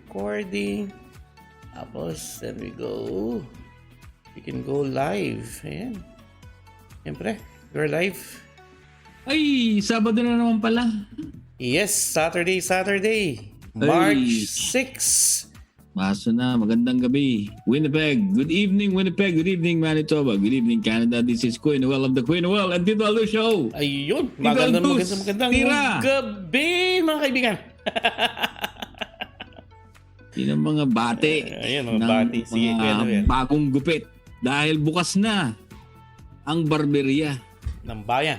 recording. Tapos, there we go. We can go live. Ayan. Siyempre, we're live. Ay, Sabado na naman pala. Yes, Saturday. March 6. Maso na, magandang gabi. Winnipeg, good evening Winnipeg, good evening Manitoba, good evening Canada. This is Queen Noel of the Queen Noel and Tito Aldo Show. Ayun, magandang gabi mga kaibigan. Yun ang mga bate. Ayun, mga bate. Sige, mga bagong gupit. Dahil bukas na ang barberia ng bayan.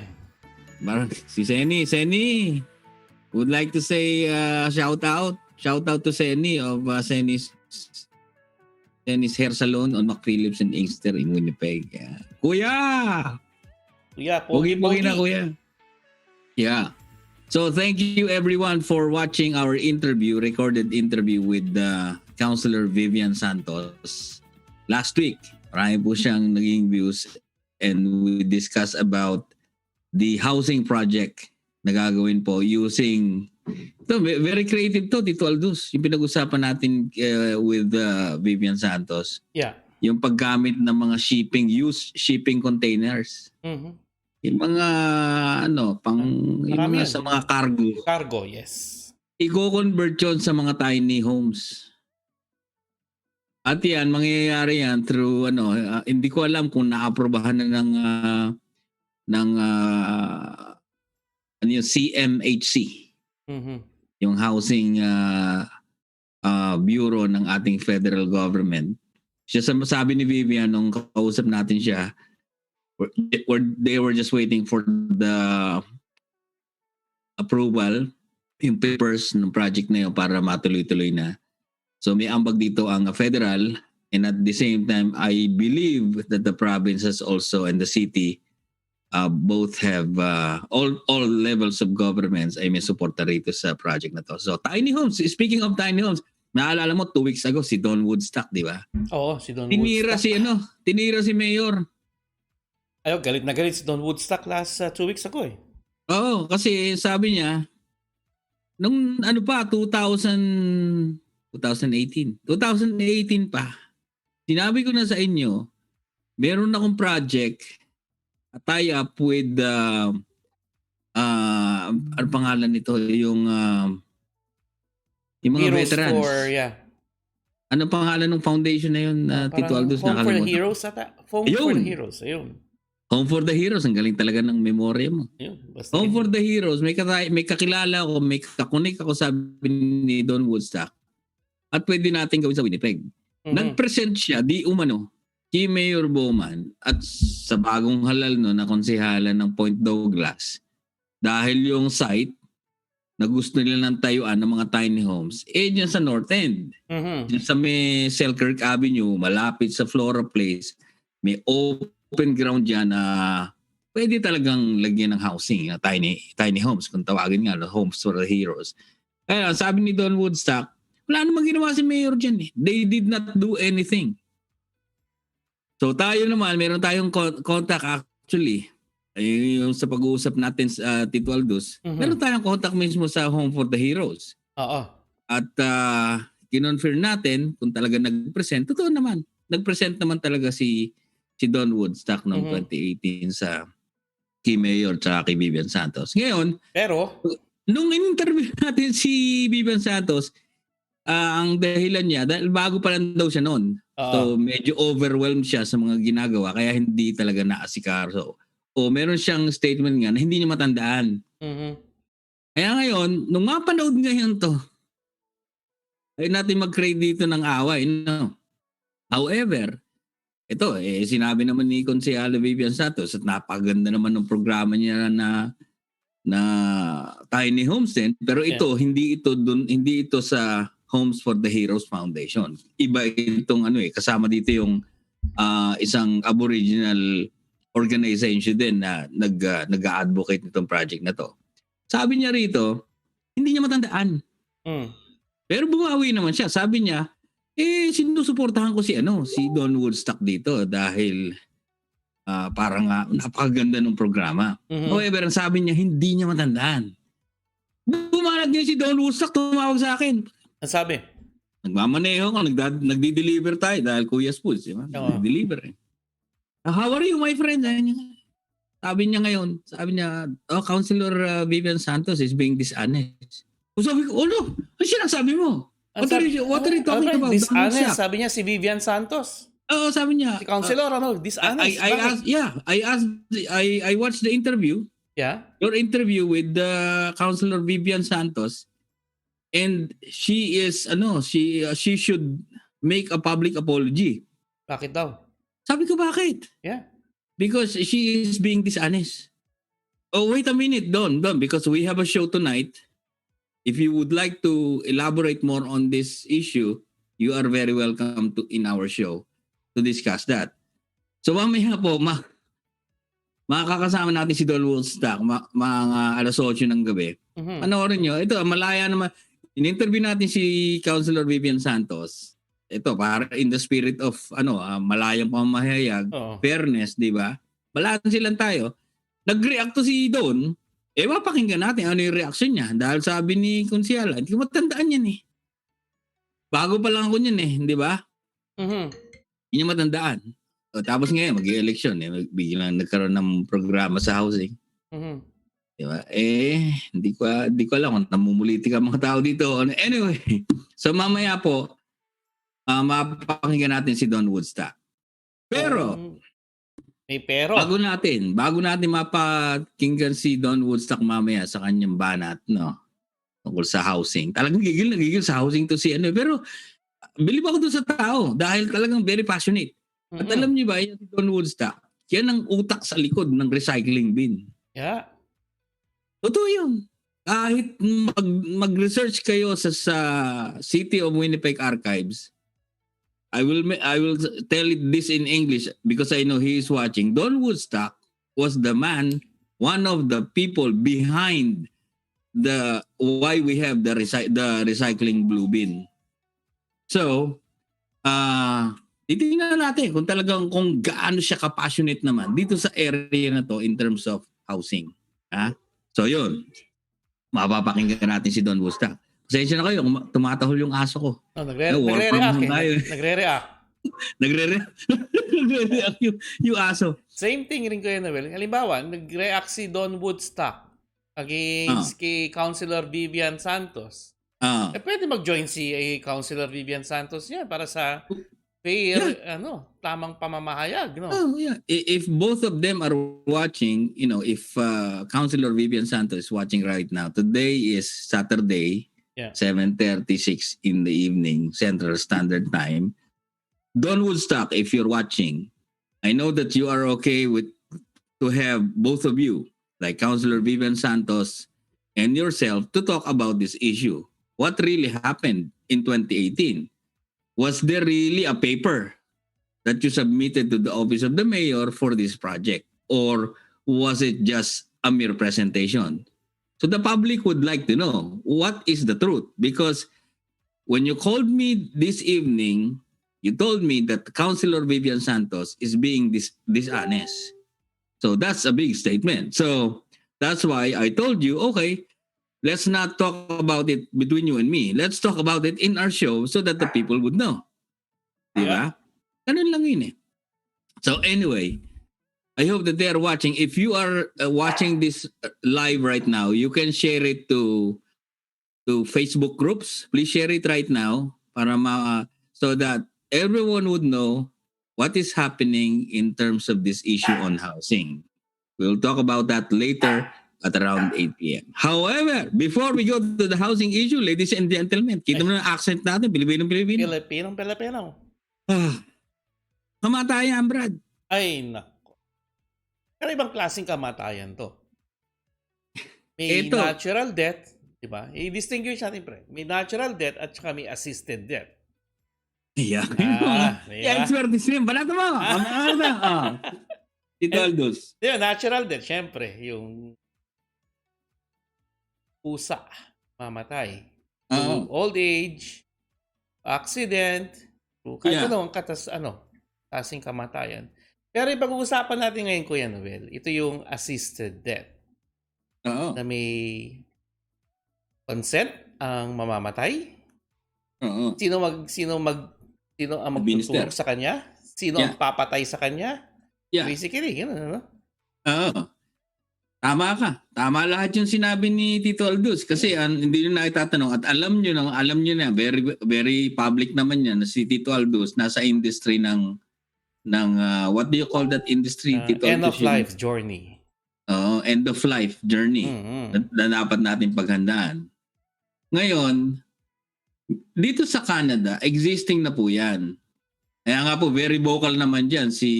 Si Senny would like to say shout out to Senny of Senny's Hair Salon on McPhillips and Inkster in Winnipeg. Kuya, pogi na kuya. Yeah. So thank you everyone for watching our recorded interview with Councilor Vivian Santos last week. Marami po siyang naging views and we discussed about the housing project na gagawin po using ito, very creative to, Tito Aldus. Yung pinag-usapan natin with Vivian Santos. Yeah. Yung paggamit ng mga shipping containers. Mm-hmm. Yung mga yung mga sa mga cargo. Cargo, yes. I-convert yun sa mga tiny homes. At yan, mangyayari yan through hindi ko alam kung naaprobahan na ng yung CMHC. Mm-hmm. Yung housing bureau ng ating federal government. Sabi ni Vivian nung kausap natin siya, they were just waiting for the approval, yung papers ng project na yun para matuloy-tuloy na. So may ambag dito ang federal, and at the same time, I believe that the provinces also and the city both have all levels of governments ay may suporta rito sa project na to. So tiny homes, speaking of tiny homes, naalala mo 2 weeks ago si Don Woodstock, di ba? Oo, si Don Woodstock. Tinira si Mayor. Ayo, galit na galit si Don Woodstock last 2 weeks ago eh. Oo, kasi sabi niya nung 2018 pa, sinabi ko na sa inyo, meron akong project, tie up with ano pangalan nito, yung mga Heroes veterans. Ano pangalan ng foundation na yun, Tito Aldous? Home for the Heroes ata? Home for the Heroes, ayun. Home for the Heroes, ang galing talaga ng memorya mo. Ayun, Home for the Heroes, may kakilala ko, may kakunik ako, sabi ni Don Woodstock, at pwede natin gawin sa Winnipeg. Mm-hmm. Nag-present siya, di umano, kay Mayor Bowman at sa bagong halal na konsehala ng Point Douglas, dahil yung site na gusto nila ng tayuan ng mga tiny homes, dyan sa North End. Mm-hmm. Dyan sa may Selkirk Avenue, malapit sa Flora Place, may open ground dyan na pwede talagang lagyan ng housing, tiny homes, kung tawagin nga, homes for the heroes. Kaya sabi ni Don Woodstock, wala namang ginawa si Mayor dyan eh. They did not do anything. So tayo naman, meron tayong contact actually. Yung sa pag-uusap natin sa Tito Aldous, meron tayong contact mismo sa Home for the Heroes. Oo. At kinonfirm natin kung talaga nag-present. Totoo naman. Nag-present naman talaga si Don Woodstock noong 2018 sa kay Mayor at kay Vivian Santos. Ngayon, pero nung in-interview natin si Vivian Santos, ang dahilan niya, dahil bago pa lang daw siya noon. So medyo overwhelmed siya sa mga ginagawa kaya hindi talaga naasikaso. Meron siyang statement nga na hindi niya matandaan. Mm-hmm. Kaya ngayon, nung mapanood ngayon to, ay natin mag-create dito ng away. No? However, ito, sinabi naman ni Konsehalo Vivian Santos at napaganda naman ng programa niya na tiny homes din. Pero ito, hindi ito sa Homes for the Heroes Foundation. Iba itong kasama dito yung isang Aboriginal organization din na nag-advocate nitong project na to. Sabi niya rito, hindi niya matandaan. Pero bumawi naman siya. Sabi niya, sinusuportahan ko si Don Woodstock dito dahil parang napakaganda ng programa. However, ang sabi niya, hindi niya matandaan. Bumalag niya si Don Woodstock, tumawag sa akin. Ang sabi? Nagmamaneho ko, nagdi-deliver tayo dahil Kuya Spools, di ba? Oo. Nagdi-deliver eh. How are you, my friend? Sabi niya, Councilor Vivian Santos is being dishonest. Sabi ko, no, ano sinasabi mo? What are you talking about? Don't Dishonest, stop. sabi niya si Vivian Santos. Oo, sabi niya. Si Councilor, dishonest. I Bakit? asked, I watched the interview, Yeah? your interview with the Councilor Vivian Santos, and she should make a public apology. Bakit daw? Sabi ko, bakit? Yeah. Because she is being dishonest. Oh, wait a minute, Don, because we have a show tonight. If you would like to elaborate more on this issue, you are very welcome to in our show to discuss that. So mamaya po, makakasama natin si Don Woodstock, mga alas 8 ng gabi. Mhm. Panoorin nyo, ito, malaya naman. In-interview natin si Councilor Vivian Santos. Ito, para in the spirit of malayang pamahayag, Oo. fairness, di ba? Balanse lang tayo. Nag-react to si Don, mapakinggan natin ano yung reaction niya. Dahil sabi ni Kunsyala, hindi ko matandaan yan eh. Bago pa lang ako niyan eh, di ba? Mhm. Hindi niya matandaan. Tapos ngayon, mag-i-election eh. Biglang nagkaroon ng programa sa housing. Mhm. Di ba? Hindi ko alam kung namumulitik ang mga tao dito. Anyway, so mamaya po, mapapakinggan natin si Don Woodstock. Pero, may pero. bago natin mapakinggan si Don Woodstock mamaya sa kanyang banat, no? Tungkol sa housing. Talagang nagigil sa housing to si Pero, believe ako doon sa tao dahil talagang very passionate. At alam niyo ba, yung si Don Woodstock, yan ang utak sa likod ng recycling bin. Yeah. Totoo yun. Kahit mag-research kayo sa City of Winnipeg Archives, I will tell it this in English because I know he is watching. Don Woodstock was the man, one of the people behind why we have the recycling blue bin. So, titingnan natin kung gaano siya ka-passionate naman dito sa area na to in terms of housing. So yun, mapapakinggan natin si Don Woodstock. Pasensya na kayo kung tumatahol yung aso ko. Nagre-react eh. Nagre-react yung aso. Same thing rin kayo, Noel. Halimbawa, nag-react si Don Woodstock against kay Councilor Vivian Santos. Pwede mag-join si Councilor Vivian Santos yan para sa fair, tamang pamamahayag, no? Yeah. If both of them are watching, if Councilor Vivian Santos is watching right now, today is Saturday, 7:36 in the evening, Central Standard Time. Don Woodstock, if you're watching, I know that you are okay to have both of you, like Councilor Vivian Santos and yourself, to talk about this issue. What really happened in 2018? Was there really a paper that you submitted to the office of the mayor for this project? Or was it just a mere presentation? So the public would like to know what is the truth. Because when you called me this evening, you told me that Councilor Vivian Santos is being dishonest. So that's a big statement. So that's why I told you, okay, let's not talk about it between you and me. Let's talk about it in our show so that the people would know. Diba? Ganun lang yun eh. So anyway, I hope that they are watching. If you are watching this live right now, you can share it to Facebook groups. Please share it right now para so that everyone would know what is happening in terms of this issue on housing. We'll talk about that later at around 8 p.m. However, before we go to the housing issue, ladies and gentlemen, kita mo na ang accent natin, Pilipinong-Pilipino. Pilipinong-Pilipino. Kamatayan, Brad. Ay, nako. Pero ibang klaseng kamatayan to. May natural death, di ba? I-distinguish natin, pre. May natural death at saka may assisted death. Yeah. Yeah. Expertise. Balata mo. Ito, Aldous. Natural death, syempre, yung pusa, mamatay. Through old age, accident, kahit kasing kamatayan. Pero ipag-uusapan natin ngayon, Kuya Noel, ito yung assisted death. Na may consent ang mamamatay, Oo. Sino ang Administer. magtutulong sa kanya? Sino ang Yeah. papatay sa kanya? Yeah. Basically, gano'n, ano? Oo. Tama ka. Tama lahat yung sinabi ni Tito Aldous kasi hindi nyo na itatanong at alam nyo na very very public naman yan na si Tito Aldous nasa industry ng what do you call that industry, Tito End Aldous? of life journey. End of life journey na dapat natin paghandaan. Ngayon, dito sa Canada, existing na po yan. Kaya nga po, very vocal naman dyan si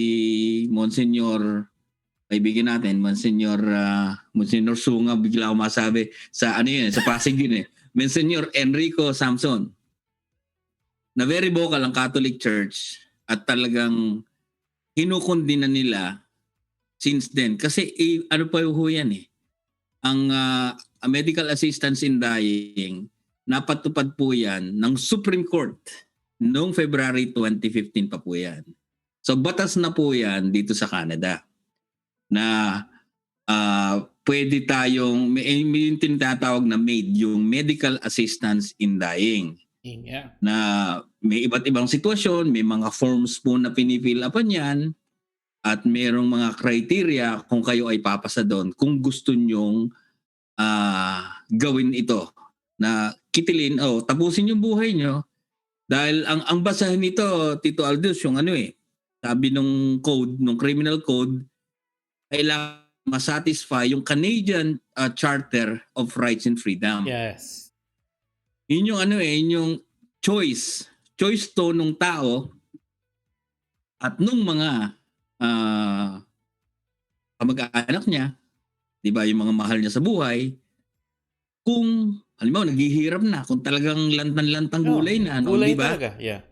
Monsignor, kaibigan natin, Monsignor Sunga, bigla ako masabi sa sa Pasig din Monsignor Enrico Samson. Na very vocal ang Catholic Church at talagang kinukundina nila since then. Kasi ano pa yan ang medical assistance in dying, napatupad po yan ng Supreme Court noong February 2015 pa po yan. So batas na po yan dito sa Canada na pwede tayong, may tinatawag na MAID, yung Medical Assistance in Dying. Yeah. Na may iba't ibang sitwasyon, may mga forms po na pinifill upan yan at merong mga criteria kung kayo ay papasa doon kung gusto nyong gawin ito na kitilin, tapusin yung buhay nyo dahil ang basahin nito, Tito Aldous, yung sabi nung code, nung criminal code, kailangan masatisfy yung Canadian Charter of Rights and Freedom. Yes. Yun yung yung choice to nung tao at nung mga kamag-anak niya, 'di ba, yung mga mahal niya sa buhay, kung halimbawa naghihirap na, kung talagang lantan-lantang gulay na, gulay 'di ba? talaga, yeah.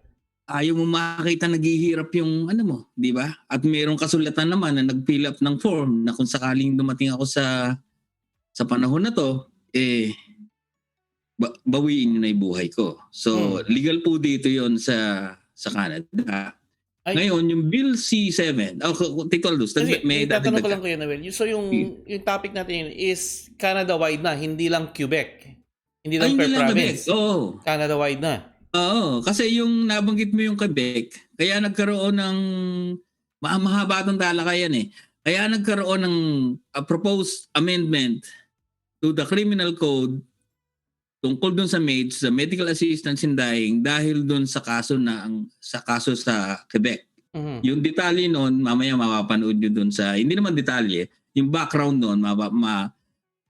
Ayaw mo makakita naghihirap yung mo, 'di ba? At mayroong kasulatan naman na nag-fill up ng form na kung sakaling dumating ako sa panahon na to, bawiin niyo na yung buhay ko. So, legal po dito 'yon sa Canada. Ngayon, yung Bill C7, Tito Aldous, may tatanong ko lang kayo, Noel. So, yung topic natin is Canada-wide na, hindi lang Quebec. Hindi lang per province. Oo. Canada-wide na. Oo, kasi yung nabanggit mo yung Quebec, kaya nagkaroon ng mahaba itong talakayan Kaya nagkaroon ng proposed amendment to the criminal code tungkol doon sa MAID, sa medical assistance in dying, dahil doon sa kaso sa Quebec. Yung detalye noon, mamaya mapapanood nyo doon sa, hindi naman detalye, yung background noon,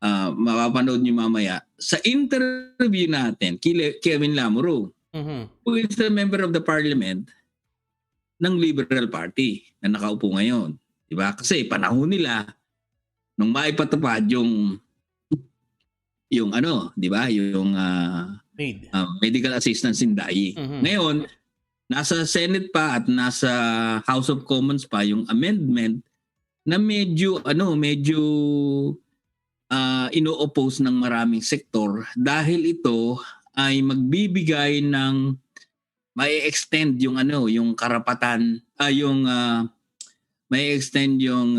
mapapanood nyo mamaya. Sa interview natin, Kevin Lamuro, who is a member of the parliament ng Liberal Party na nakaupo ngayon. Diba? Kasi panahon nila, nung maipatupad yung di ba? Yung medical assistance in dying. Ngayon, nasa Senate pa at nasa House of Commons pa yung amendment na medyo ino-oppose ng maraming sektor dahil ito ay magbibigay ng mai-extend yung yung karapatan mai-extend yung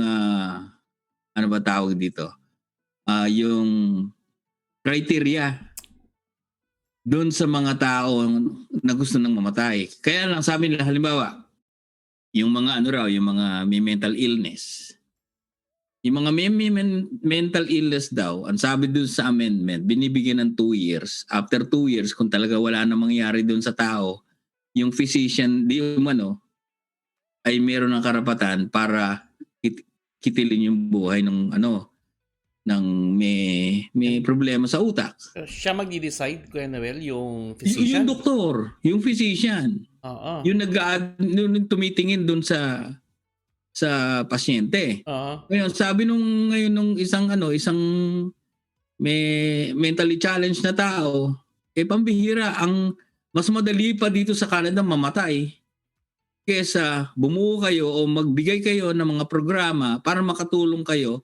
ano ba tawag dito? Yung criteria doon sa mga tao na gusto nang mamatay. Kaya lang sabi nila, halimbawa, yung mga yung mga may mental illness. Yung mga may mental illness daw, ang sabi doon sa amendment, binibigyan ng 2 years. After 2 years, kung talaga wala na mangyari doon sa tao, yung physician, ay meron ng karapatan para kitilin yung buhay ng ng may problema sa utak. Siya magdi-decide, Kuya Noel, yung physician? Yung doktor, yung physician. Yung yung tumitingin doon sa pasyente. Ngayon, sabi nung isang may mentally challenged na tao, pambihira, ang mas madali pa dito sa Canada mamatay kesa bumuo kayo o magbigay kayo ng mga programa para makatulong kayo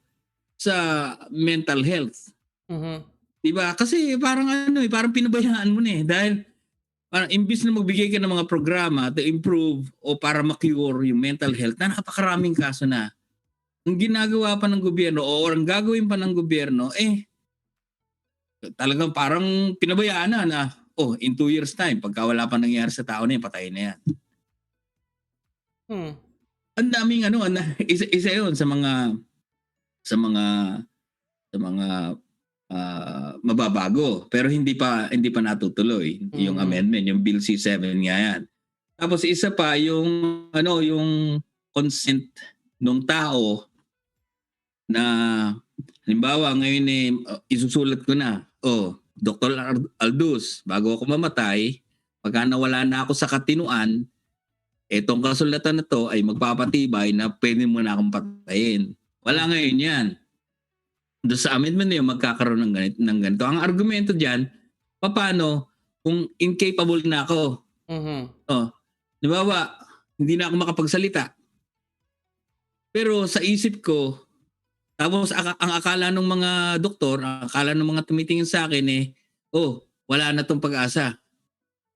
sa mental health. Diba? Kasi parang parang pinabayaan mo dahil parang imbis na magbigay ka ng mga programa to improve o para ma-cure yung mental health na napakaraming kaso na ang ginagawa pa ng gobyerno o ang gagawin pa ng gobyerno talagang parang pinabayaan na in 2 years time, pagka wala pa nangyari sa tao na yan, patay na yan. Ang daming isa yun sa mga mababago, pero hindi pa natutuloy yung amendment, yung Bill C7 nga yan. Tapos isa pa yung yung consent ng tao na halimbawa ngayon isusulat ko na, Dr. Aldous, bago ako mamatay, pagka nawala na ako sa katinuan, etong kasulatan na to ay magpapatibay na pwede mo na akong patayin. Wala ngayon yan. Doon sa amendment na yun, magkakaroon ng ganito. Ang argumento dyan, paano kung incapable na ako? Di ba, hindi na ako makapagsalita. Pero sa isip ko, tapos ang akala ng mga doktor, ang akala ng mga tumitingin sa akin wala na tong pag-asa.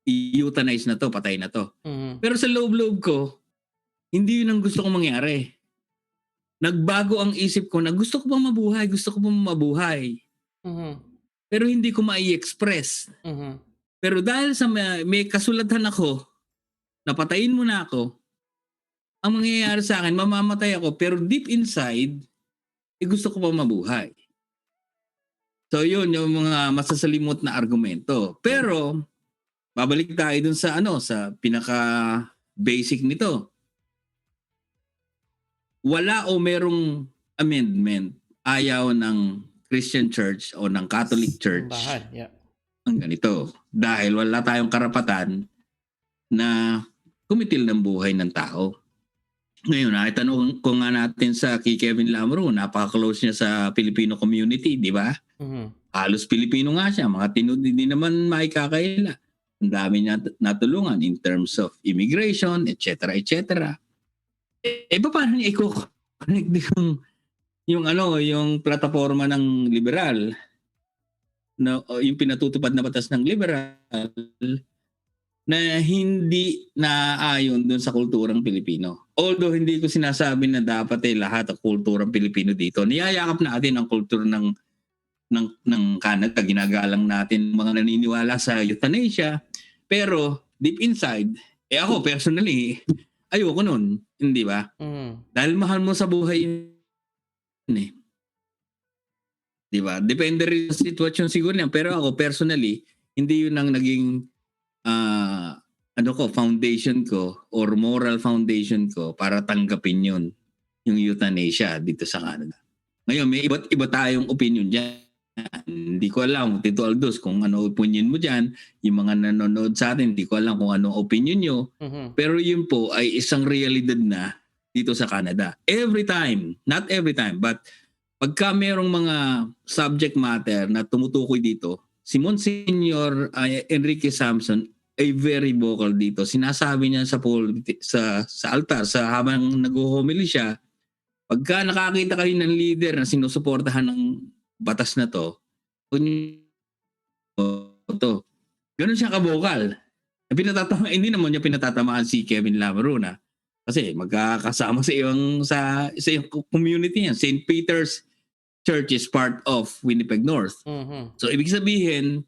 I-euthanize na to, patay na to. Pero sa loob-loob ko, hindi yun ang gusto kong mangyari. Nagbago ang isip ko na gusto ko pa mabuhay. Pero hindi ko mai-express. Pero dahil sa may kasulatan ako, napatayin mo na ako, ang mangyayari sa akin, mamamatay ako, pero deep inside, gusto ko pa mabuhay. So yun, yung mga masasalimot na argumento. Pero, babalik tayo dun sa sa pinaka-basic nito. Wala o merong amendment ayaw ng Christian Church o ng Catholic Church ang ganito. Dahil wala tayong karapatan na kumitil ng buhay ng tao. Ngayon, itanong ko nga natin sa kay Kevin Lamro, napaka-close niya sa Filipino community, di ba? Halos Pilipino nga siya, mga tinod hindi naman maikakaila. Ang dami niya natulungan in terms of immigration, etc. Paano niya i-connect yung plataforma ng liberal na yung pinatutupad na batas ng liberal na hindi naaayon doon sa kulturang Pilipino. Although hindi ko sinasabi na dapat lahat ang kulturang Pilipino dito. Niyayakap natin ang kultura ng Canada. Ginagalang natin mga naniniwala sa euthanasia. Pero deep inside, ako personally, ayoko nun. Hindi ba? Dahil mahal mo sa buhay yun Di ba? Depende rin sa sitwasyon siguro niyan. Pero ako personally, hindi yun ang naging foundation ko or moral foundation ko para tanggapin yun, yung euthanasia dito sa Canada. Ngayon, may iba tayong opinion dyan. Hindi ko alam, Tito Aldous, kung ano opinion mo dyan. Yung mga nanonood sa atin, hindi ko alam kung ano opinion nyo. Pero yun po ay isang realidad na dito sa Canada. Every time, not every time, but pagka merong mga subject matter na tumutukoy dito, si Monsignor Enrique Samson ay very vocal dito. Sinasabi niya sa altar, habang nag-homily siya, pagka nakakita kayo ng leader na sinusuportahan ng batas na to, ganun siya ka-vocal. Hindi naman niya pinatatamaan si Kevin Lamro na kasi magkakasama sa iyong community niya. St. Peter's Church is part of Winnipeg North. So ibig sabihin,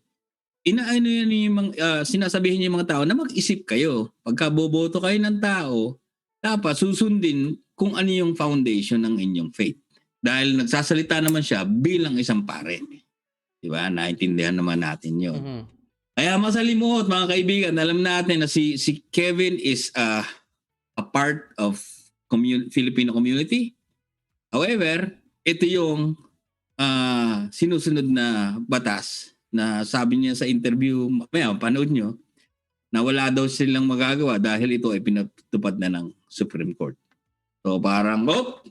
sinasabihin niya yung mga tao na mag-isip kayo. Pagka boboto kayo ng tao, dapat susundin kung ano yung foundation ng inyong faith. Dahil nagsasalita naman siya bilang isang pare. Diba? Naintindihan naman natin yun. Kaya masalimuot mga kaibigan, alam natin na si Kevin is a part of Filipino community. However, ito yung sinusunod na batas na sabi niya sa interview, panood nyo, na wala daw silang magagawa dahil ito ay pinatupad na ng Supreme Court. So parang, wala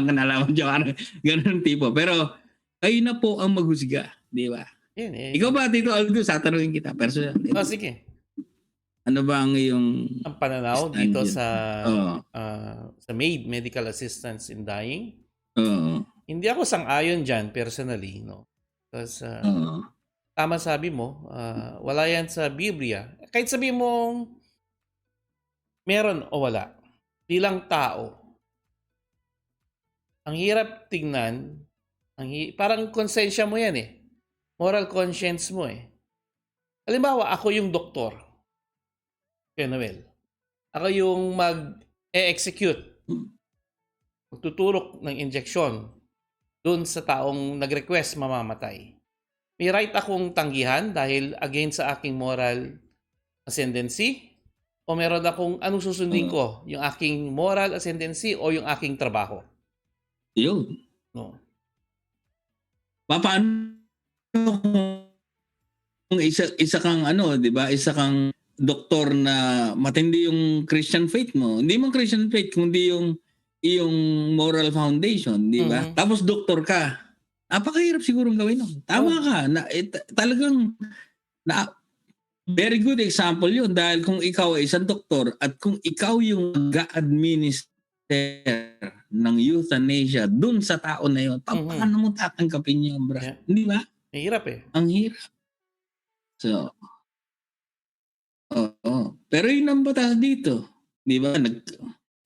kang nalaman dyan. Ganun tipo. Pero, kayo na po ang maghusga. Di ba? Ikaw ba, Tito Aldous, tatanungin kita. Personal. Sige. Ano ba ang iyong ang pananaw dito sa medical assistance in dying? Hindi ako sang-ayon dyan, personally. No? Because, tama sabi mo, wala yan sa Biblia. Kahit sabi mong meron o wala, bilang tao, ang hirap tingnan, parang konsensya mo yan moral conscience mo eh. Halimbawa, ako yung doktor, Kuya Noel. Ako yung mag-execute, magtuturok ng injection dun sa taong nag-request mamamatay. May right akong tanggihan dahil against sa aking moral ascendancy? O meron akong anong susundin ko? Yung aking moral ascendancy o yung aking trabaho? Yun. No. Paano kung isa kang di ba? Isa kang doktor na matindi yung Christian faith mo. Hindi man Christian faith kundi yung moral foundation, di ba? Tapos doktor ka. Napakahirap sigurong gawin nun. Tama ka. Talagang very good example yun dahil kung ikaw ay isang doktor at kung ikaw yung mag-administer ng euthanasia dun sa tao na yun, paano mo tatanggapin yun, bro? Yeah. Di ba? Mahirap eh. Ang hirap. So, pero yun ang batas dito. Di ba?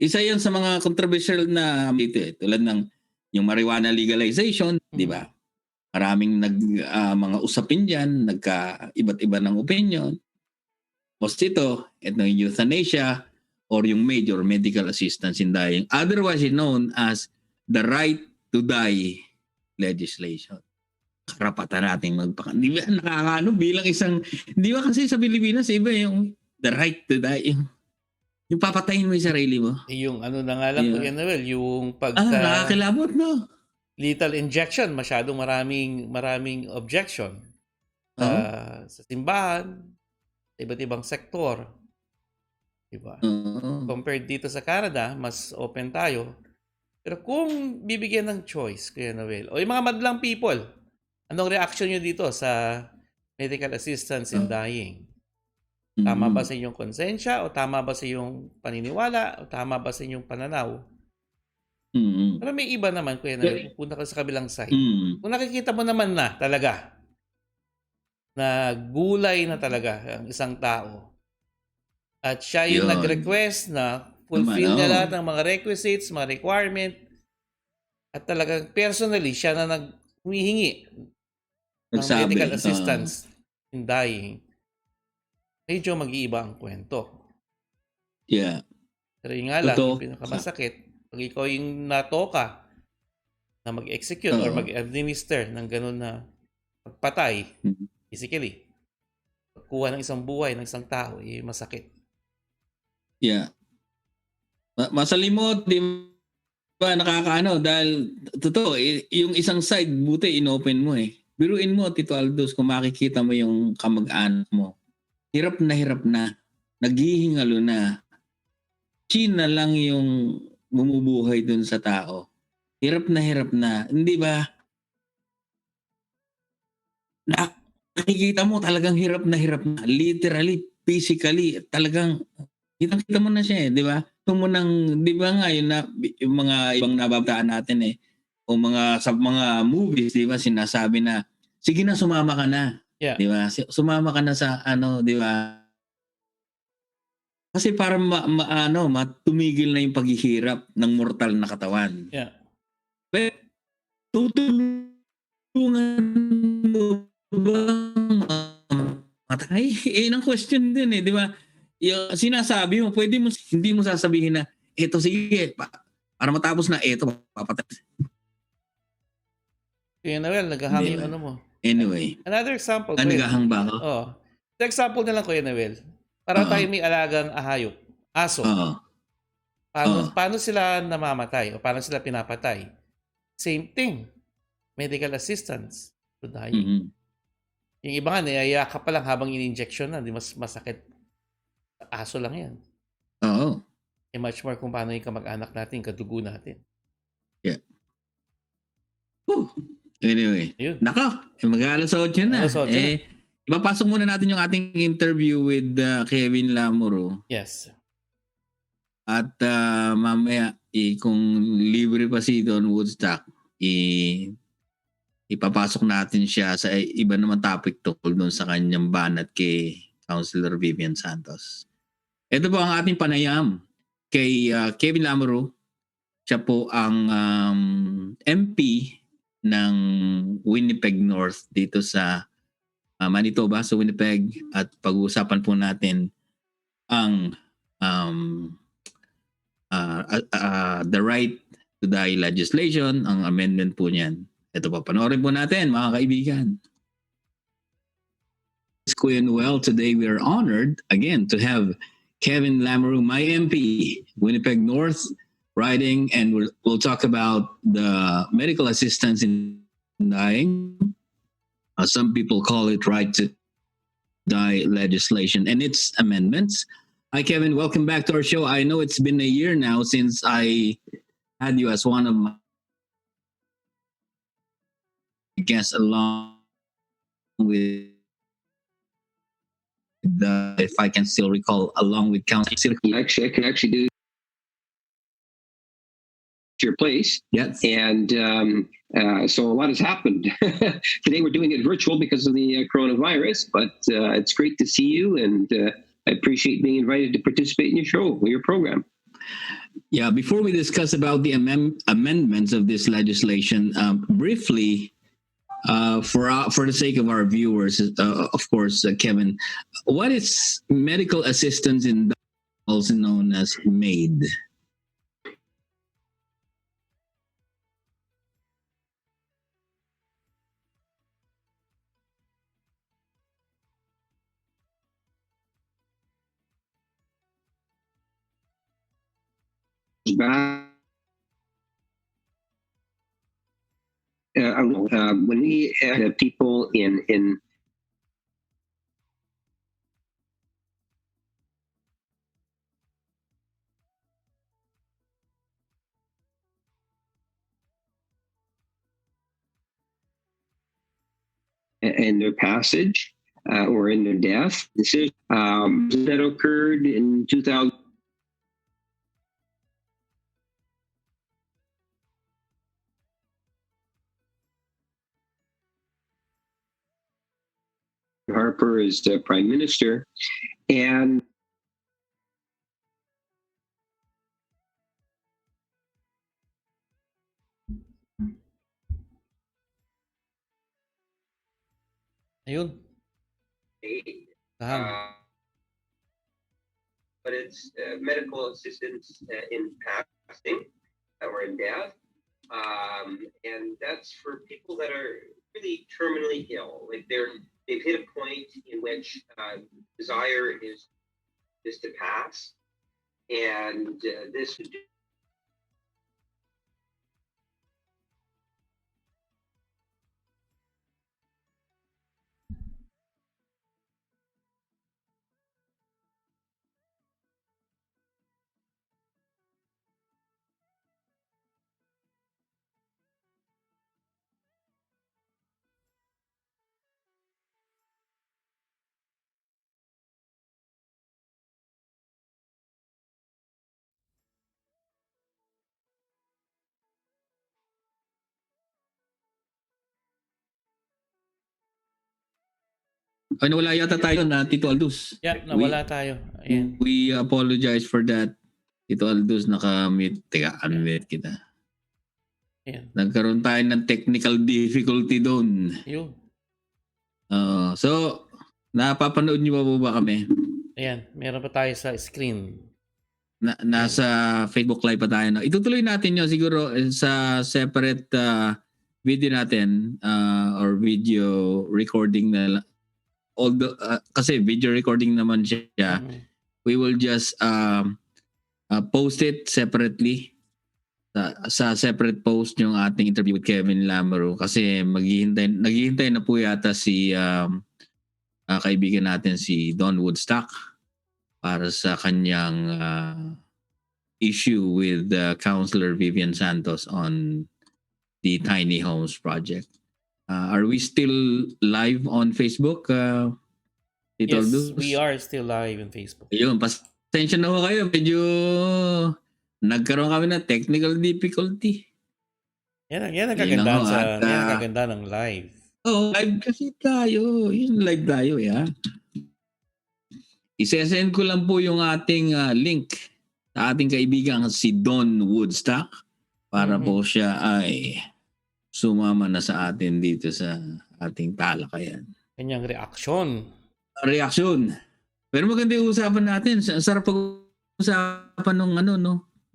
Isa yan sa mga controversial na dito eh. Tulad ng yung marijuana legalization, di ba? Maraming mga usapin dyan, iba't iba ng opinion. Tapos ito yung euthanasia or yung major medical assistance in dying. Otherwise known as the right to die legislation. Karapatan natin di ba nakakaano bilang isang, di ba kasi sa Pilipinas, iba yung the right to die. Yung papatayin mo yung sarili mo. Yung ano na nga lang, Kuya Noel, yung nakakilabot, no? Lethal injection, masyadong maraming objection. Sa simbahan, sa iba't ibang sektor. Diba? Compared dito sa Canada, mas open tayo. Pero kung bibigyan ng choice, Kuya Noel, o yung mga madlang people, anong reaction nyo dito sa medical assistance in dying? Tama ba sa inyong konsensya? O tama ba sa inyong paniniwala? O tama ba sa inyong pananaw? Pero may iba naman, Kuya Noel, pupunta ka sa kabilang side. Kung nakikita mo naman na talaga, na gulay na talaga ang isang tao, at siya yung nag-request na fulfill niya lahat ng mga requisites, mga requirement, at talagang personally, siya na humihingi ng medical assistance in dying, medyo mag-iiba ang kwento. Yeah. Pero yun nga lang, yung pinakamasakit, pag ikaw yung natoka na mag-execute or mag-administer ng ganun na pagpatay, physically, pagkuha ng isang buhay ng isang tao, masakit. Yeah. Masalimot, di ba, nakakaano, dahil totoo, yung isang side, buti inopen mo eh. Biruin mo, Tito Aldous, kung makikita mo yung kamag-anak mo. Hirap na, naghihingalo na. China lang yung bumubuhay dun sa tao. Hirap na. Hindi ba? Nakikita mo talagang hirap na. Literally, physically, talagang kita mo na siya eh, di ba? Di ba nga yung mga ibang nababataan natin eh, o sa mga movies, di ba, sinasabi na, sige na, sumama ka na. Yeah. Di ba? Sumama ka na sa di ba? Kasi para matumigil na yung paghihirap ng mortal na katawan. Yeah. Pero tutulungan mo bang matay? Ang question din eh, di ba? Yung sinasabi mo, hindi mo sasabihin na, eto sige, para matapos na, eto, papatay. Kuya Noel, naghahang yung ano mo. Anyway. Another example. Naghahang ba ako? The example na lang, Kuya Noel. Para tayo may alagang aso. Paano sila namamatay o paano sila pinapatay? Same thing. Medical assistance to dying. Yung iba nga, niyayakap pa lang habang in-injection na. Di mas masakit. Aso lang yan. Oo. Much more kung paano yung kamag-anak natin, kadugo natin. Yeah. Anyway. Nako, mag-aalas 8 na. Ipapasok muna natin yung ating interview with Kevin Lamuro. Yes. At mamaya, kung libre pa si Don Woodstock, ipapasok natin siya sa iba naman topic tungkol doon sa kanyang banat kay Councilor Vivian Santos. Ito po ang ating panayam kay Kevin Lamuro. Siya po ang MP ng Winnipeg North dito sa Manitoba sa Winnipeg, at pag-uusapan po natin ang the right to die legislation, ang amendment po niyan. Ito po, panoorin po natin mga kaibigan. Well, today we are honored again to have Kevin Lamoureux, my MP, Winnipeg North riding, and we'll talk about the medical assistance in dying. Some people call it right to die legislation and its amendments. Hi, Kevin. Welcome back to our show. I know it's been a year now since I had you as one of my guests, along with if I can still recall, along with Council. Actually, I can actually do your place. Yes. And so a lot has happened. Today we're doing it virtual because of the coronavirus, but it's great to see you, and I appreciate being invited to participate in your show, your program. Yeah, before we discuss about the amendments of this legislation, briefly, for the sake of our viewers, of course, Kevin, what is medical assistance in also known as MAID? When we had people in their passage or in their death, decision that occurred in 2000. Harper is the prime minister, and Ayun. but it's medical assistance in passing or in death, and that's for people that are really terminally ill, like they've hit a point in which desire is to pass, and this would do. Ay, nawala yata tayo na Tito Aldous. Yeah, nawala tayo. Ayan. We apologize for that. Tito Aldous, naka-mute. Teka, unmute kita. Ayan. Nagkaroon tayo ng technical difficulty doon. Yun. So, napapanood niyo ba kami? Ayan, meron pa tayo sa screen. Nasa Facebook Live pa tayo. No? Itutuloy natin yun siguro sa separate video natin or video recording na. Although, kasi video recording naman siya, we will just post it separately sa separate post yung ating interview with Kevin Lamoureux, kasi naghihintay na po yata si kaibigan natin si Don Woodstock para sa kanyang issue with Councilor Vivian Santos on the Tiny Homes Project. Are we still live on Facebook? Yes, we are still live on Facebook. Ayun, pasensya na ho kayo. Medyo nagkaroon kami ng technical difficulty. Yan ang kaganda ng live. Oo, live kasi tayo. Yun, live tayo, yeah. Isesend ko lang po yung ating link sa ating kaibigan si Don Woodstock para po siya ay sumama na sa atin dito sa ating talakayan. Kanyang reaksyon. Reaction. Pero maganda yung usapan natin. Sarap pag-usapan nung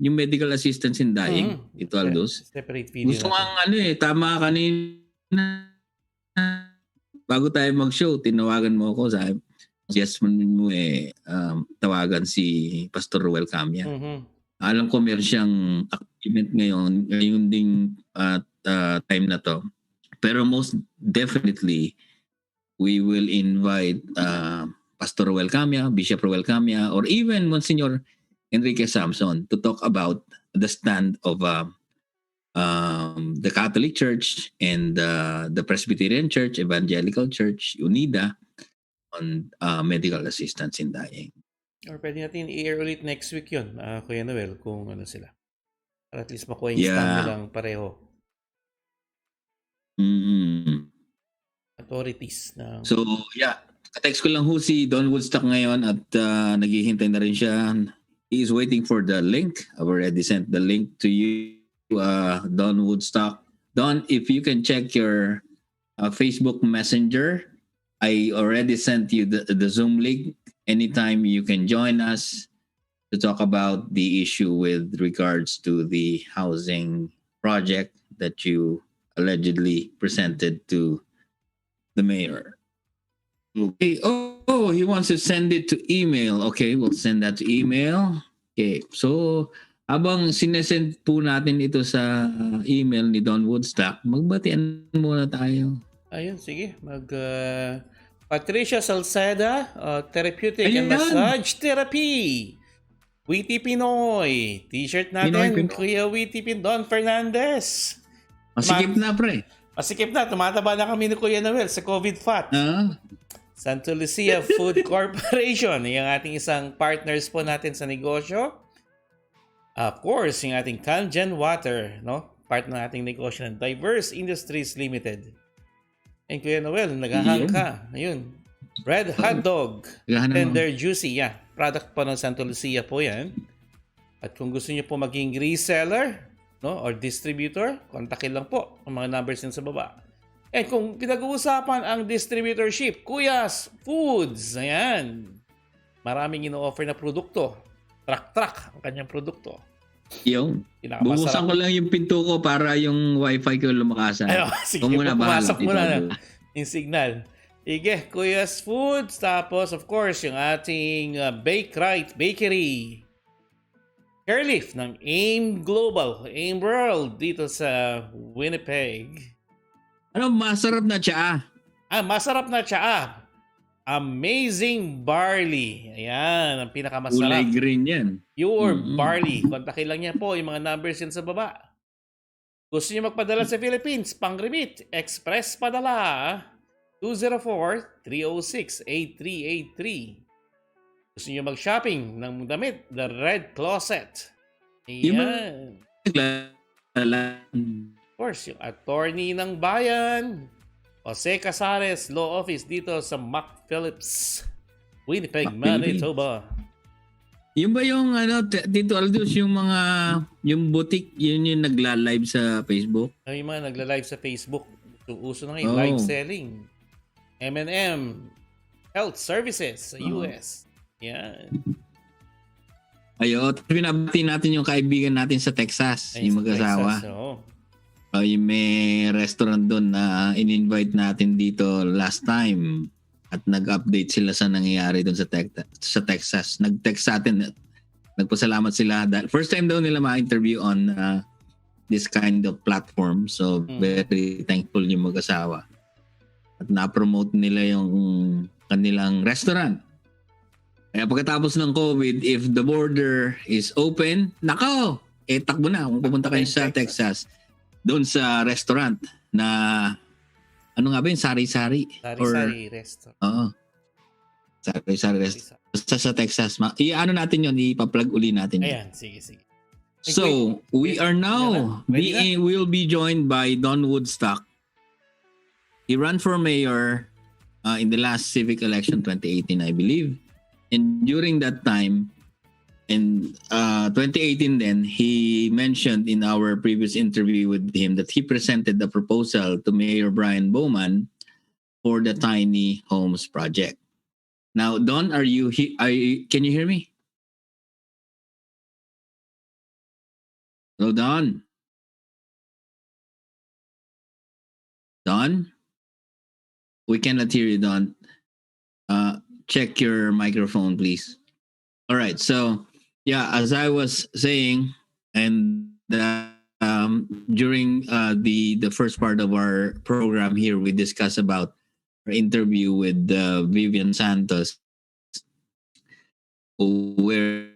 yung medical assistance in dying. Ito Aldous. Separate video Gusto natin. nga tama kanina. Bago tayo mag-show, tinawagan mo ako. Sabi, yes mo tawagan si Pastor Ruel Camia. Alam ko meron siyang activement ngayon ding time na to. Pero most definitely, we will invite Pastor Ruel Camia, Bishop Ruel Camia, or even Monsignor Enrique Samson to talk about the stand of the Catholic Church and the Presbyterian Church, Evangelical Church, UNIDA, on medical assistance in dying. Or pwede natin i-air ulit next week yun, Kuya Noel, kung ano sila. Para at least makuha yung stand nilang pareho. Authorities na. So, Katext ko lang si Don Woodstock ngayon at naghihintay na rin siya. He is waiting for the link. I've already sent the link to you, Don Woodstock. Don, if you can check your Facebook Messenger, I already sent you the Zoom link. Anytime you can join us to talk about the issue with regards to the housing project that you allegedly presented to the mayor. Okay. Oh, he wants to send it to email. Okay, we'll send that to email. Okay. So, habang sinesend po natin ito sa email ni Don Woodstock, magbatian muna tayo. Ayun, sige. Patricia Salceda, Therapeutic and Massage Therapy. Witty Pinoy. T-shirt natin, Kuya Witty Don Fernandez. Masikip na, pre. Masikip na. Tumataba na kami ni Kuya Noel sa COVID fat. Santa Lucia Food Corporation. Yung ating isang partners po natin sa negosyo. Of course, yung ating Kangen Water. No? Part ng ating negosyo ng Diverse Industries Limited. And Kuya Noel, naghahang ka. Ayun. Red Hot Dog. Tender Juicy. Yeah. Product po ng Santa Lucia po yan. At kung gusto niyo po maging reseller, no, or distributor, kontakin lang po ang mga numbers din sa baba. And kung pinag-uusapan ang distributorship, Kuya's Foods. Ayan. Maraming ino-offer na produkto. Truck ang kanyang produkto. Yung, bumusan ko lang yung pinto ko para yung wifi ko lumakasan. Sige, pumasok muna na yung signal. Sige, Kuya's Foods. Tapos, of course, yung ating Bake Right Bakery. Airlift ng AIM Global, AIM World dito sa Winnipeg. Masarap na tsaa? Masarap na tsaa. Amazing Barley. Ayan, ang pinakamasarap. Kulay green yan. Pure Barley. Kontakin lang niya po yung mga numbers yan sa baba. Gusto niyo magpadala sa Philippines, pang-remit, express padala. 204-306-8383. Gusto niyo mag-shopping ng damit, The Red Closet. Ayan. Of course, yung attorney ng bayan, Jose Casares Law Office dito sa Mac Phillips, Winnipeg, Manitoba. Yung ba yung Tito Aldous, yung boutique, yun yung nagla-live sa Facebook? Yung mga nagla-live sa Facebook. Uso na ngayon, live selling. M&M Health Services sa US. Yan. Pinabati natin yung kaibigan natin sa Texas, yung mag-asawa. Yung may restaurant doon na in-invite natin dito last time at nag-update sila sa nangyayari doon sa Texas. Nag-text sa atin, nagpasalamat sila. First time daw nila ma-interview on this kind of platform. So very thankful yung mag-asawa. At na-promote nila yung kanilang restaurant. Kaya pagkatapos ng COVID, if the border is open, takbo na kung pupunta kayo sa Texas. Doon sa restaurant na yung sari-sari? Sari-sari restaurant. Oo. Sari-sari restaurant. Sa Texas. Natin yun, ipa-plug uli natin yun. Ayan, sige. So, we are now, we'll be joined by Don Woodstock. He ran for mayor in the last civic election 2018, I believe. And during that time, in 2018 then, he mentioned in our previous interview with him that he presented the proposal to Mayor Brian Bowman for the tiny homes project. Now, Don, are you can you hear me? Hello, Don. Don? We cannot hear you, Don. Check your microphone, please. All right. So, yeah, as I was saying, and during the first part of our program here, we discussed about our interview with Vivian Santos, where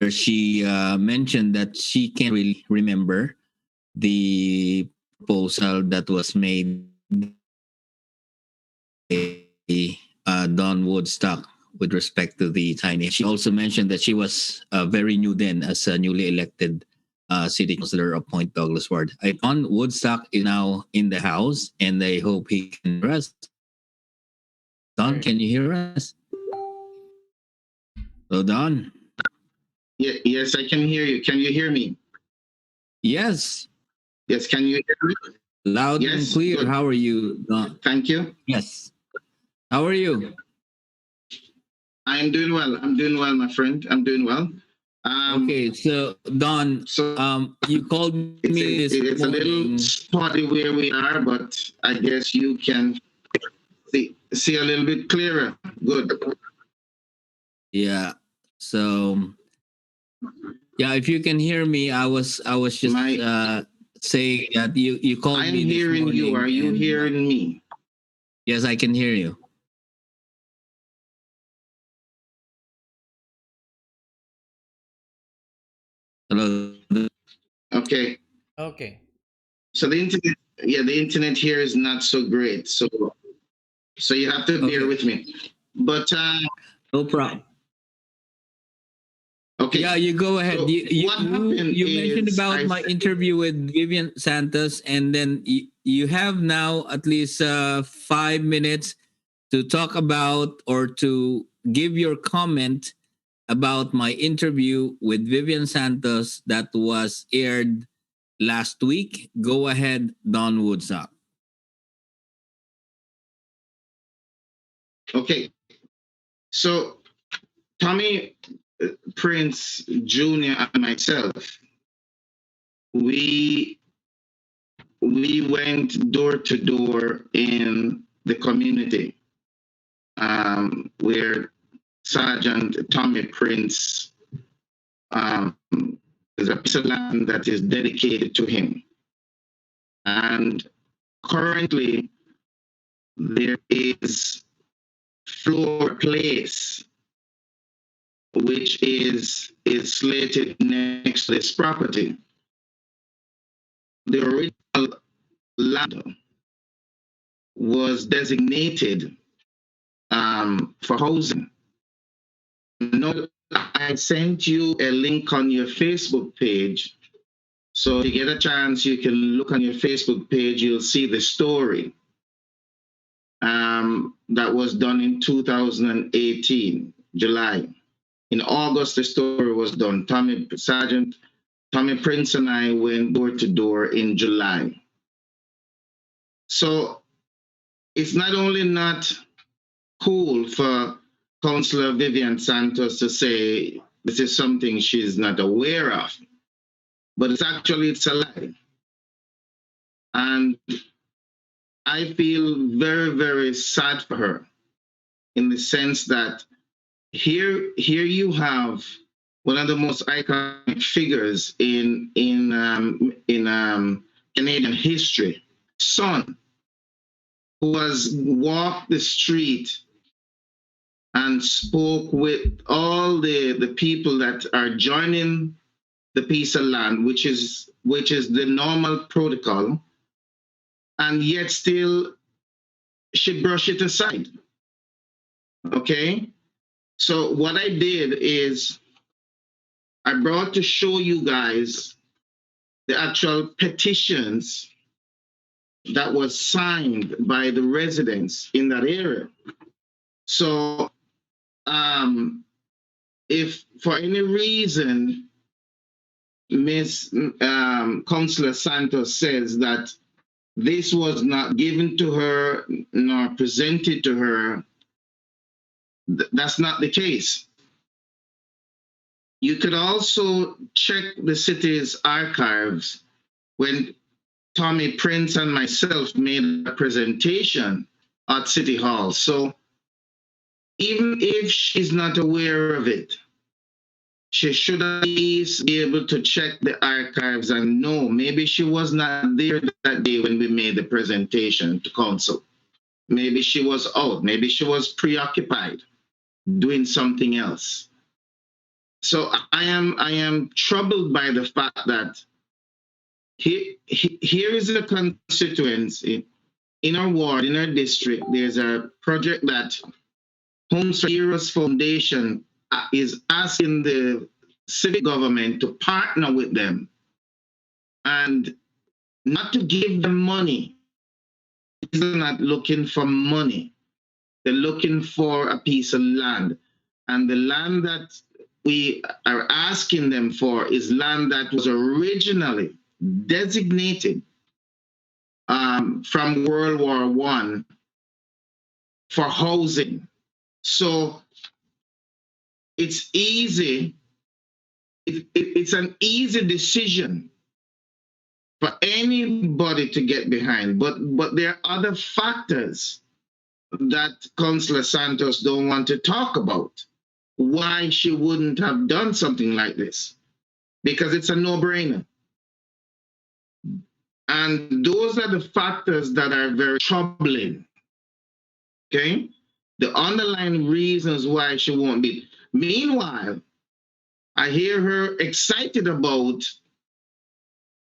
she mentioned that she can't really remember the proposal that was made by Don Woodstock with respect to the tiny. She also mentioned that she was very new then as a newly elected city councilor of Point Douglas Ward. Don Woodstock is now in the house, and I hope he can hear us. Don, can you hear us? Hello, Don. Yes, I can hear you. Can you hear me? Yes. Yes, can you hear me? Loud and clear. Good. How are you, Don? Thank you. Yes. How are you? I'm doing well. I'm doing well, my friend. I'm doing well. Okay, so Don, you called me this morning. It's a little spotty where we are, but I guess you can see a little bit clearer. Good. Yeah. So, yeah, if you can hear me, I was just saying that you called me this morning. I'm hearing you. Are you hearing me? Yes, I can hear you. Hello. Okay. Okay. So the internet here is not so great. So you have to bear with me. But no problem. Okay. Yeah, you go ahead. So you mentioned about my interview with Vivian Santos, and then you have now at least 5 minutes to talk about or to give your comment about my interview with Vivian Santos that was aired last week. Go ahead, Don Woodstock. Okay. So Tommy Prince Jr. and myself, we went door to door in the community where Sergeant Tommy Prince is a piece of land that is dedicated to him. And currently, there is Floor Place, which is slated next to this property. The original land was designated for housing. No, I sent you a link on your Facebook page. So if you get a chance, you can look on your Facebook page, you'll see the story that was done in 2018, July. In August, the story was done. Sergeant Tommy Prince and I went door to door in July. So it's not only not cool for Councillor Vivian Santos to say this is something she's not aware of, but it's a lie. And I feel very, very sad for her in the sense that here you have one of the most iconic figures in Canadian history, son, who has walked the street and spoke with all the people that are joining the piece of land, which is the normal protocol, and yet still she brushed it aside. Okay? So what I did is I brought to show you guys the actual petitions that was signed by the residents in that area. So if for any reason Miss Councillor Santos says that this was not given to her nor presented to her. That's not the case. You could also check the city's archives when Tommy Prince and myself made a presentation at City Hall. So even if she's not aware of it, she should at least be able to check the archives and know maybe she was not there that day when we made the presentation to council. Maybe she was out. Maybe she was preoccupied doing something else. So I am troubled by the fact that here is a constituency in our ward, in our district. There's a project that Homes for Heroes Foundation is asking the civic government to partner with them and not to give them money. They're not looking for money. They're looking for a piece of land. And the land that we are asking them for is land that was originally designated from World War I for housing. So it's easy. It's an easy decision for anybody to get behind, but there are other factors that Councillor Santos don't want to talk about. Why she wouldn't have done something like this, because it's a no-brainer. And those are the factors that are very troubling. Okay, the underlying reasons why she won't be. Meanwhile, I hear her excited about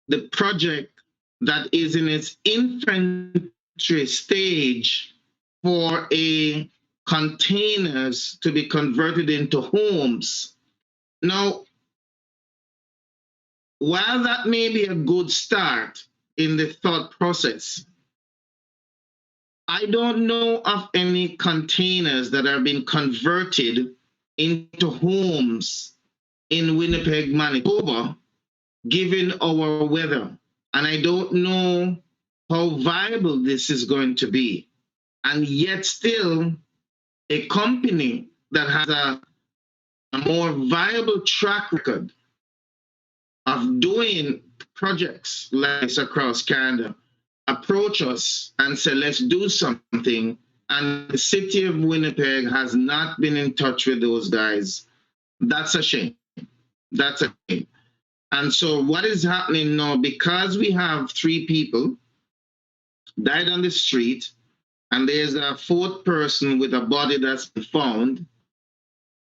the project that is in its infantry stage for a containers to be converted into homes. Now, while that may be a good start in the thought process, I don't know of any containers that are being converted into homes in Winnipeg, Manitoba, given our weather. And I don't know how viable this is going to be. And yet still, a company that has a more viable track record of doing projects like this across Canada approach us and say, let's do something. And the city of Winnipeg has not been in touch with those guys. That's a shame. That's a shame. And so what is happening now, because we have 3 people died on the street, and there's a 4th person with a body that's been found,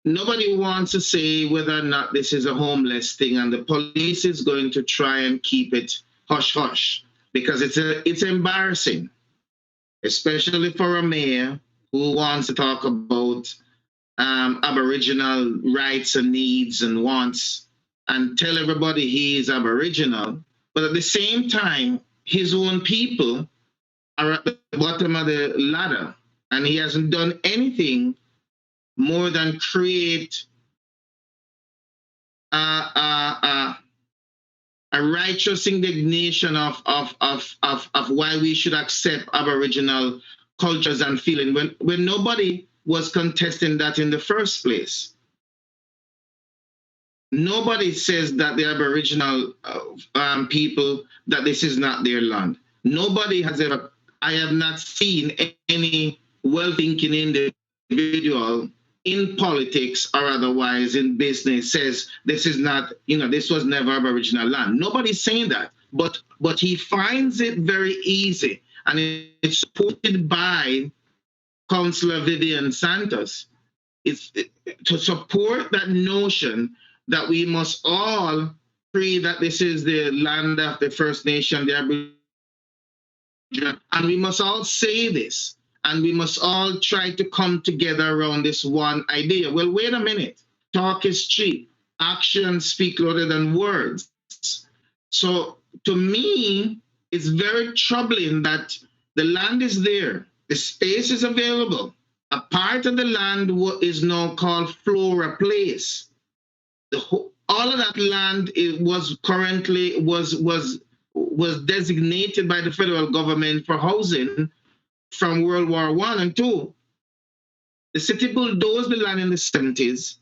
nobody wants to say whether or not this is a homeless thing, and the police is going to try and keep it hush-hush, because it's embarrassing, especially for a mayor who wants to talk about Aboriginal rights and needs and wants and tell everybody he is Aboriginal, but at the same time, his own people are at the bottom of the ladder, and he hasn't done anything more than create a righteous indignation of why we should accept Aboriginal cultures and feeling when nobody was contesting that in the first place. Nobody says that the Aboriginal people, that this is not their land. Nobody has ever, I have not seen any well-thinking individual in politics or otherwise in business says this is not, this was never Aboriginal land. Nobody's saying that, but he finds it very easy, and it's supported by Councillor Vivian Santos. It's to support that notion that we must all pray that this is the land of the First Nation, the Aboriginal, and we must all say this, and we must all try to come together around this one idea. Well, wait a minute. Talk is cheap. Actions speak louder than words. So to me, it's very troubling that the land is there. The space is available. A part of the land is now called Flora Place. All of that land was was designated by the federal government for housing from World War I and II. The city bulldozed the land in the 70s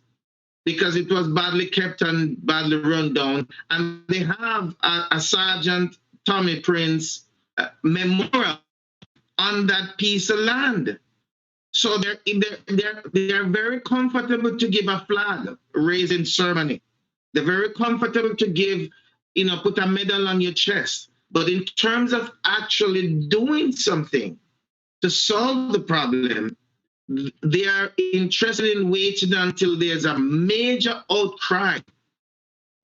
because it was badly kept and badly run down. And they have a Sergeant Tommy Prince memorial on that piece of land. So they're very comfortable to give a flag raising ceremony. They're very comfortable to give, put a medal on your chest. But in terms of actually doing something to solve the problem, they are interested in waiting until there's a major outcry.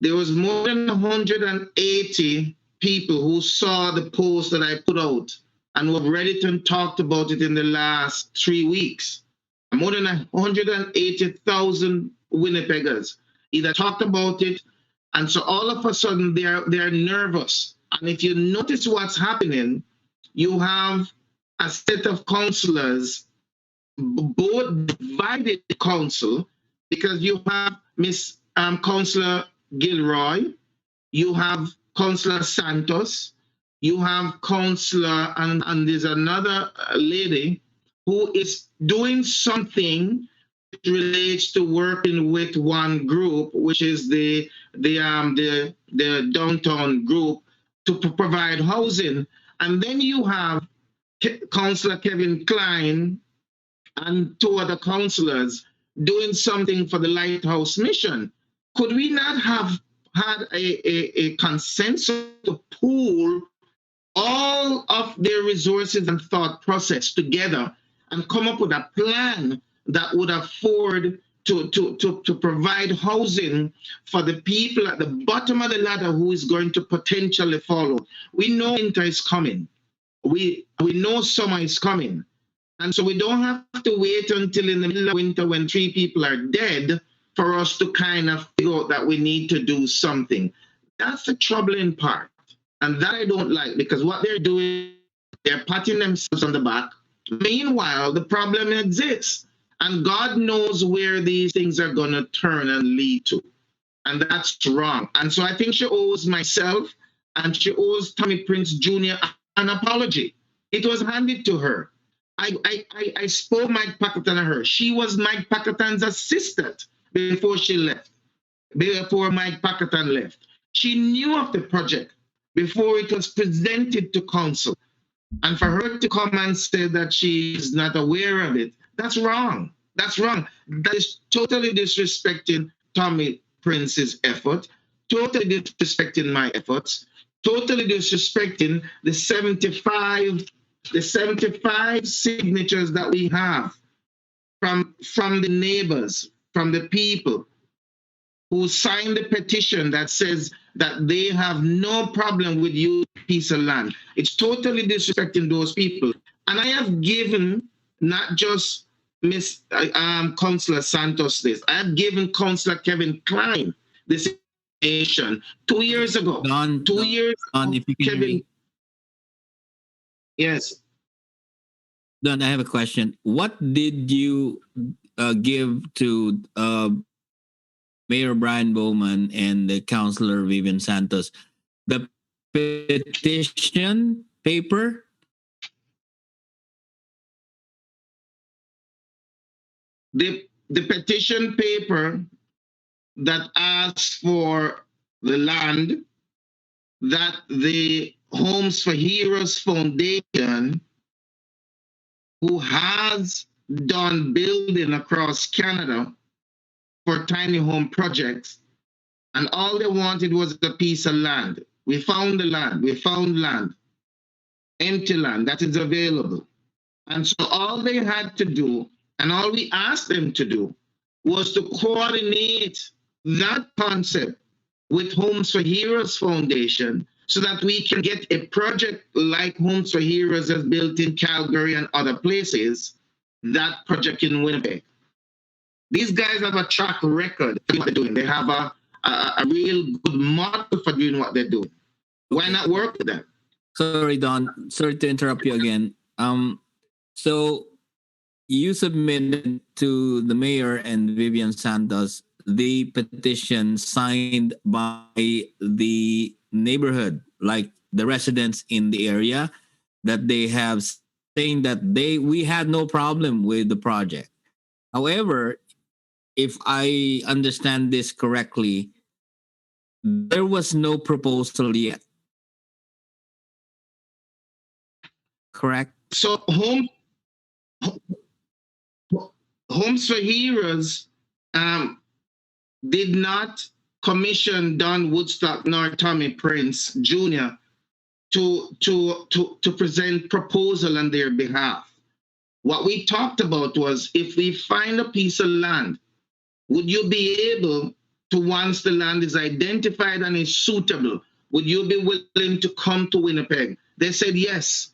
There was more than 180 people who saw the post that I put out and who have read it and talked about it in the last 3 weeks. More than 180,000 Winnipeggers either talked about it, and so all of a sudden they're nervous. And if you notice what's happening, you have a set of councillors, both divided council, because you have Miss Councillor Gilroy, you have Councillor Santos, you have Councillor, and there's another lady who is doing something that relates to working with one group, which is the downtown group, to provide housing. And then you have Councillor Kevin Klein and 2 other councillors doing something for the Lighthouse Mission. Could we not have had a consensus to pool all of their resources and thought process together and come up with a plan that would afford to provide housing for the people at the bottom of the ladder who is going to potentially follow? We know winter is coming. We know summer is coming. And so we don't have to wait until in the middle of winter when 3 people are dead for us to kind of figure out that we need to do something. That's the troubling part. And that I don't like, because what they're doing, they're patting themselves on the back. Meanwhile, the problem exists. And God knows where these things are going to turn and lead to. And that's wrong. And so I think she owes myself and she owes Tommy Prince Jr. an apology. It was handed to her. I spoke Mike Packerton to her. She was Mike Packerton's assistant before she left, before Mike Packerton left. She knew of the project before it was presented to council. And for her to come and say that she is not aware of it, that's wrong. That's wrong. That is totally disrespecting Tommy Prince's effort, totally disrespecting my efforts, totally disrespecting the 75 signatures that we have from the neighbors, from the people who signed the petition that says that they have no problem with you piece of land. It's totally disrespecting those people. And I have given not just Miss Councillor Santos this, I have given Councillor Kevin Klein this information 2 years ago. Don, 2 years Don, ago, if you can Kevin. Yes. Don, I have a question. What did you give to Mayor Brian Bowman and the Councillor Vivian Santos? The petition paper? The petition paper that asks for the land that the Homes for Heroes Foundation, who has done building across Canada for tiny home projects, and all they wanted was a piece of land. We found the land. We found land, empty land that is available. And so all they had to do, and all we asked them to do, was to coordinate that concept with Homes for Heroes Foundation so that we can get a project like Homes for Heroes as built in Calgary and other places, that project in Winnipeg. These guys have a track record of what they're doing. They have a real good model for doing what they're doing. Why not work with them? Sorry, Don. Sorry to interrupt you again. So you submitted to the mayor and Vivian Santos the petition signed by the neighborhood, like the residents in the area, that they have saying that we had no problem with the project. However, if I understand this correctly, there was no proposal yet. Correct? So Homes for Heroes did not commission Don Woodstock nor Tommy Prince Jr. to present proposal on their behalf. What we talked about was, if we find a piece of land, would you be able to, once the land is identified and is suitable, would you be willing to come to Winnipeg? They said yes.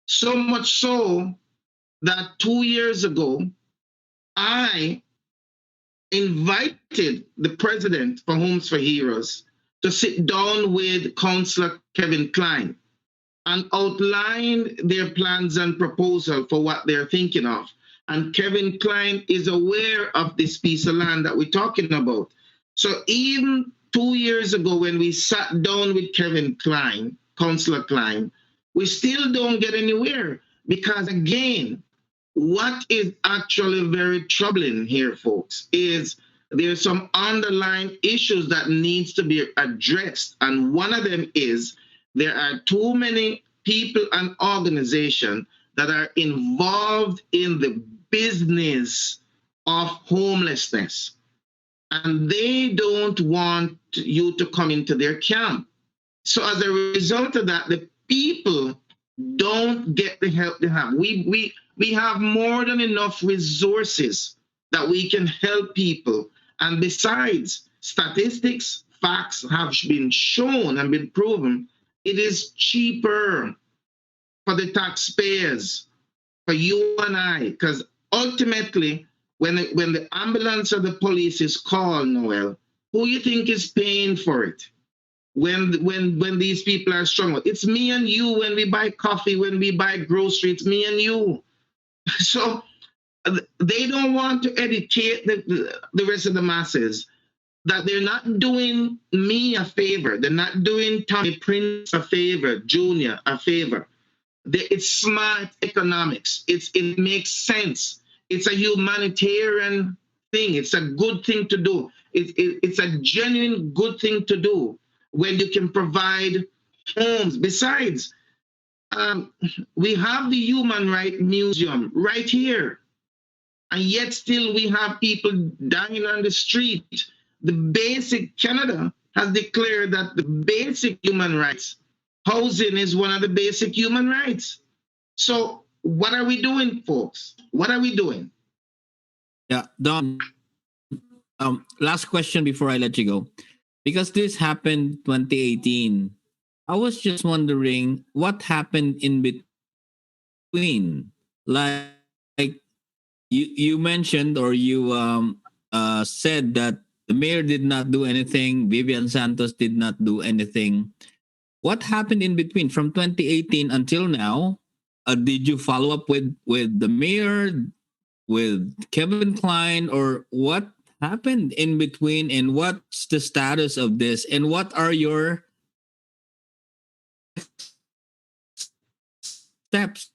So much so that 2 years ago, I invited the president for Homes for Heroes to sit down with Councillor Kevin Klein and outline their plans and proposal for what they're thinking of. And Kevin Klein is aware of this piece of land that we're talking about. So even 2 years ago, when we sat down with Kevin Klein, Councillor Klein, we still don't get anywhere, because again, what is actually very troubling here, folks, is there's some underlying issues that needs to be addressed. And one of them is there are too many people and organizations that are involved in the business of homelessness, and they don't want you to come into their camp. So as a result of that, the people don't get the help they have. We have more than enough resources that we can help people. And besides, statistics, facts have been shown and been proven, it is cheaper for the taxpayers, for you and I, because ultimately, when the ambulance or the police is called, Noel, who you think is paying for it? When these people are struggling, it's me and you. When we buy coffee, when we buy groceries, it's me and you. So they don't want to educate the rest of the masses that they're not doing me a favor. They're not doing Tommy Prince a favor, Junior a favor. It's smart economics. It makes sense. It's a humanitarian thing. It's a good thing to do. It's a genuine good thing to do when you can provide homes. Besides, we have the Human Rights Museum right here, and yet still we have people dying on the street. The basic, Canada has declared that the basic human rights, housing is one of the basic human rights. So what are we doing, folks? What are we doing? Yeah, Don, last question before I let you go. Because this happened 2018, I was just wondering what happened in between. Like you mentioned, or you said that the mayor did not do anything, Vivian Santos did not do anything. What happened in between from 2018 until now? Did you follow up with the mayor, with Kevin Klein, or what happened in between, and what's the status of this, and what are your steps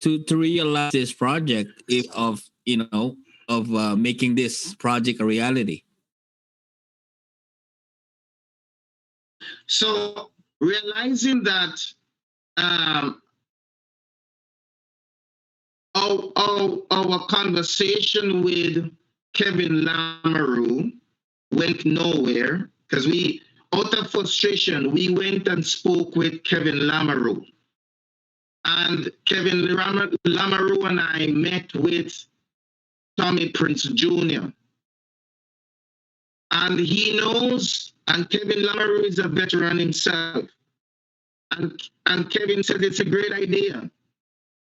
to realize this project of making this project a reality? So realizing that our conversation with Kevin Lamoureux went nowhere, because we, out of frustration, we went and spoke with Kevin Lamoureux. And Kevin Lamoureux and I met with Tommy Prince Jr. And he knows, and Kevin Lamoureux is a veteran himself. And Kevin said it's a great idea.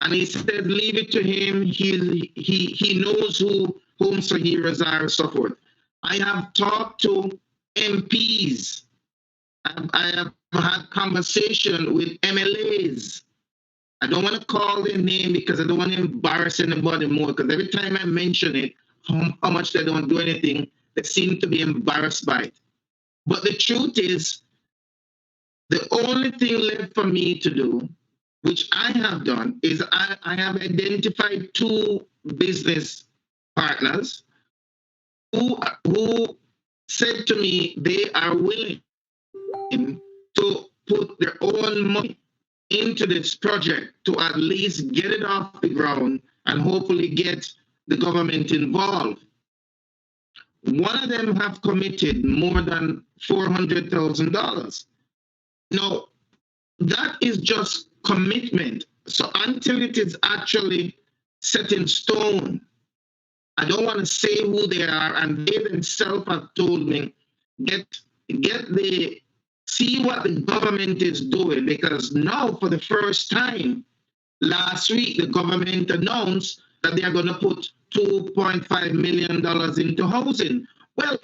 And he said, leave it to him. He knows who Homes for Heroes are, so forth. I have talked to MPs. I have had conversation with MLAs. I don't want to call their name because I don't want to embarrass anybody more, because every time I mention it, how much they don't do anything, they seem to be embarrassed by it. But the truth is, The only thing left for me to do, which I have done, is I have identified 2 business partners who said to me they are willing to put their own money into this project to at least get it off the ground and hopefully get the government involved. One of them have committed more than $400,000. Now, that is just commitment. So until it is actually set in stone, I don't want to say who they are, and they themselves have told me, see what the government is doing, because now for the first time last week the government announced that they are going to put $2.5 million into housing. Well,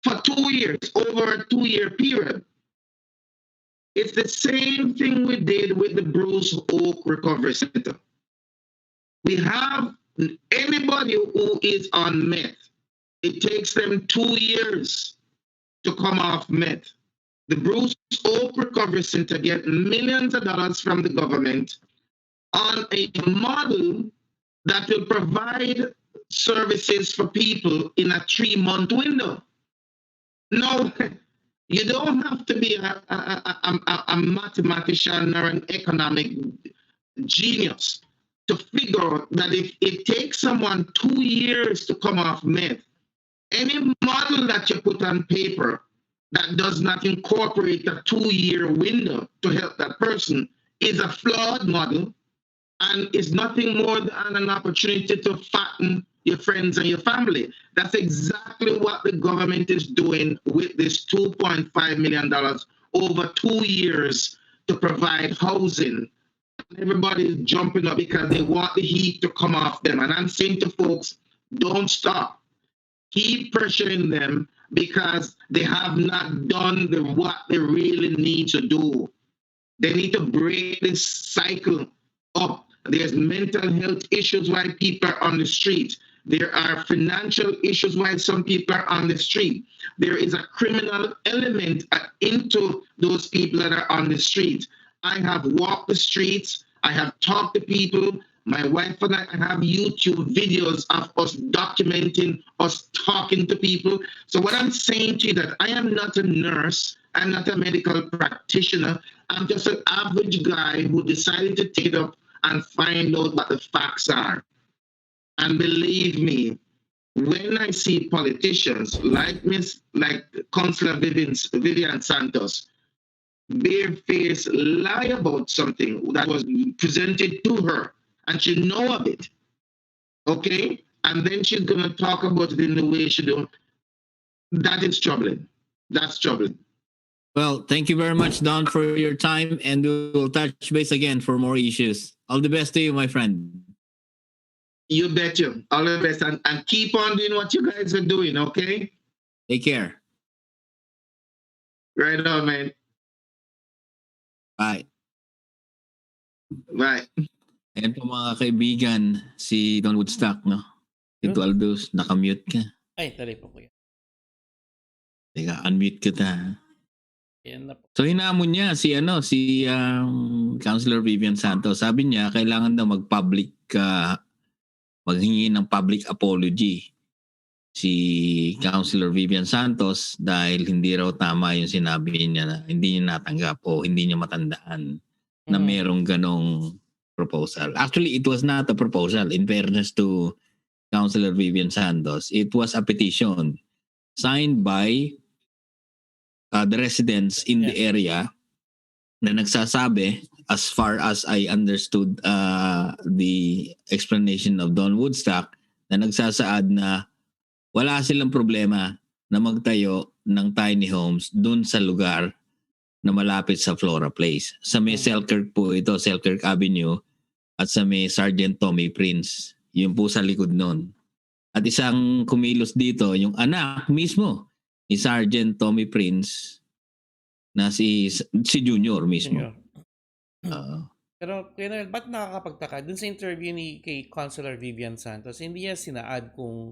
for 2 years, over a 2-year period. It's the same thing we did with the Bruce Oak Recovery Center. We have anybody who is on meth, it takes them 2 years to come off meth. The Bruce Oak Recovery Center get millions of dollars from the government on a model that will provide services for people in a 3-month window. No, you don't have to be a mathematician or an economic genius to figure out that if it takes someone 2 years to come off meth, any model that you put on paper that does not incorporate a 2-year window to help that person is a flawed model and is nothing more than an opportunity to fatten your friends and your family. That's exactly what the government is doing with this $2.5 million over 2 years to provide housing. Everybody is jumping up because they want the heat to come off them. And I'm saying to folks, don't stop. Keep pressuring them because they have not done what they really need to do. They need to break this cycle up. There's mental health issues why people are on the street. There are financial issues why some people are on the street. There is a criminal element into those people that are on the street. I have walked the streets. I have talked to people. My wife and I have YouTube videos of us documenting us talking to people. So what I'm saying to you that I am not a nurse. I'm not a medical practitioner. I'm just an average guy who decided to take it up and find out what the facts are. And believe me, when I see politicians like Councillor Vivian Santos, barefaced lie about something that was presented to her, and she know of it, okay? And then she's gonna talk about it in the way she do. That is troubling. That's troubling. Well, thank you very much, Don, for your time, and we will touch base again for more issues. All the best to you, my friend. You bet you. All the best. And keep on doing what you guys are doing, okay? Take care. Right on, man. Bye. Bye. Ayan po mga kaibigan, si Don Woodstock, no? Ito Aldous, nakamute ka. Ay, tali po kuya. Teka, unmute kita. Ayan na po. So hinamon niya si Councilor Vivian Santos. Sabi niya kailangan daw maghingi ng public apology si Councilor Vivian Santos dahil hindi raw tama yung sinabi niya na hindi niya natanggap o hindi niya matandaan na merong ganong proposal. Actually, it was not a proposal. In fairness to Councilor Vivian Santos, it was a petition signed by the residents in the area na nagsasabi, as far as I understood the explanation of Don Woodstock, na nagsasaad na wala silang problema na magtayo ng tiny homes dun sa lugar na malapit sa Flora Place. Sa may Selkirk po ito, Selkirk Avenue, at sa may Sergeant Tommy Prince. Yun po sa likod nun. At isang kumilos dito, yung anak mismo ni Sergeant Tommy Prince, na si Junior mismo. Pero kaya ba't nakakapagtaka? Dun sa interview kay Councilor Vivian Santos, hindi niya sinaad kung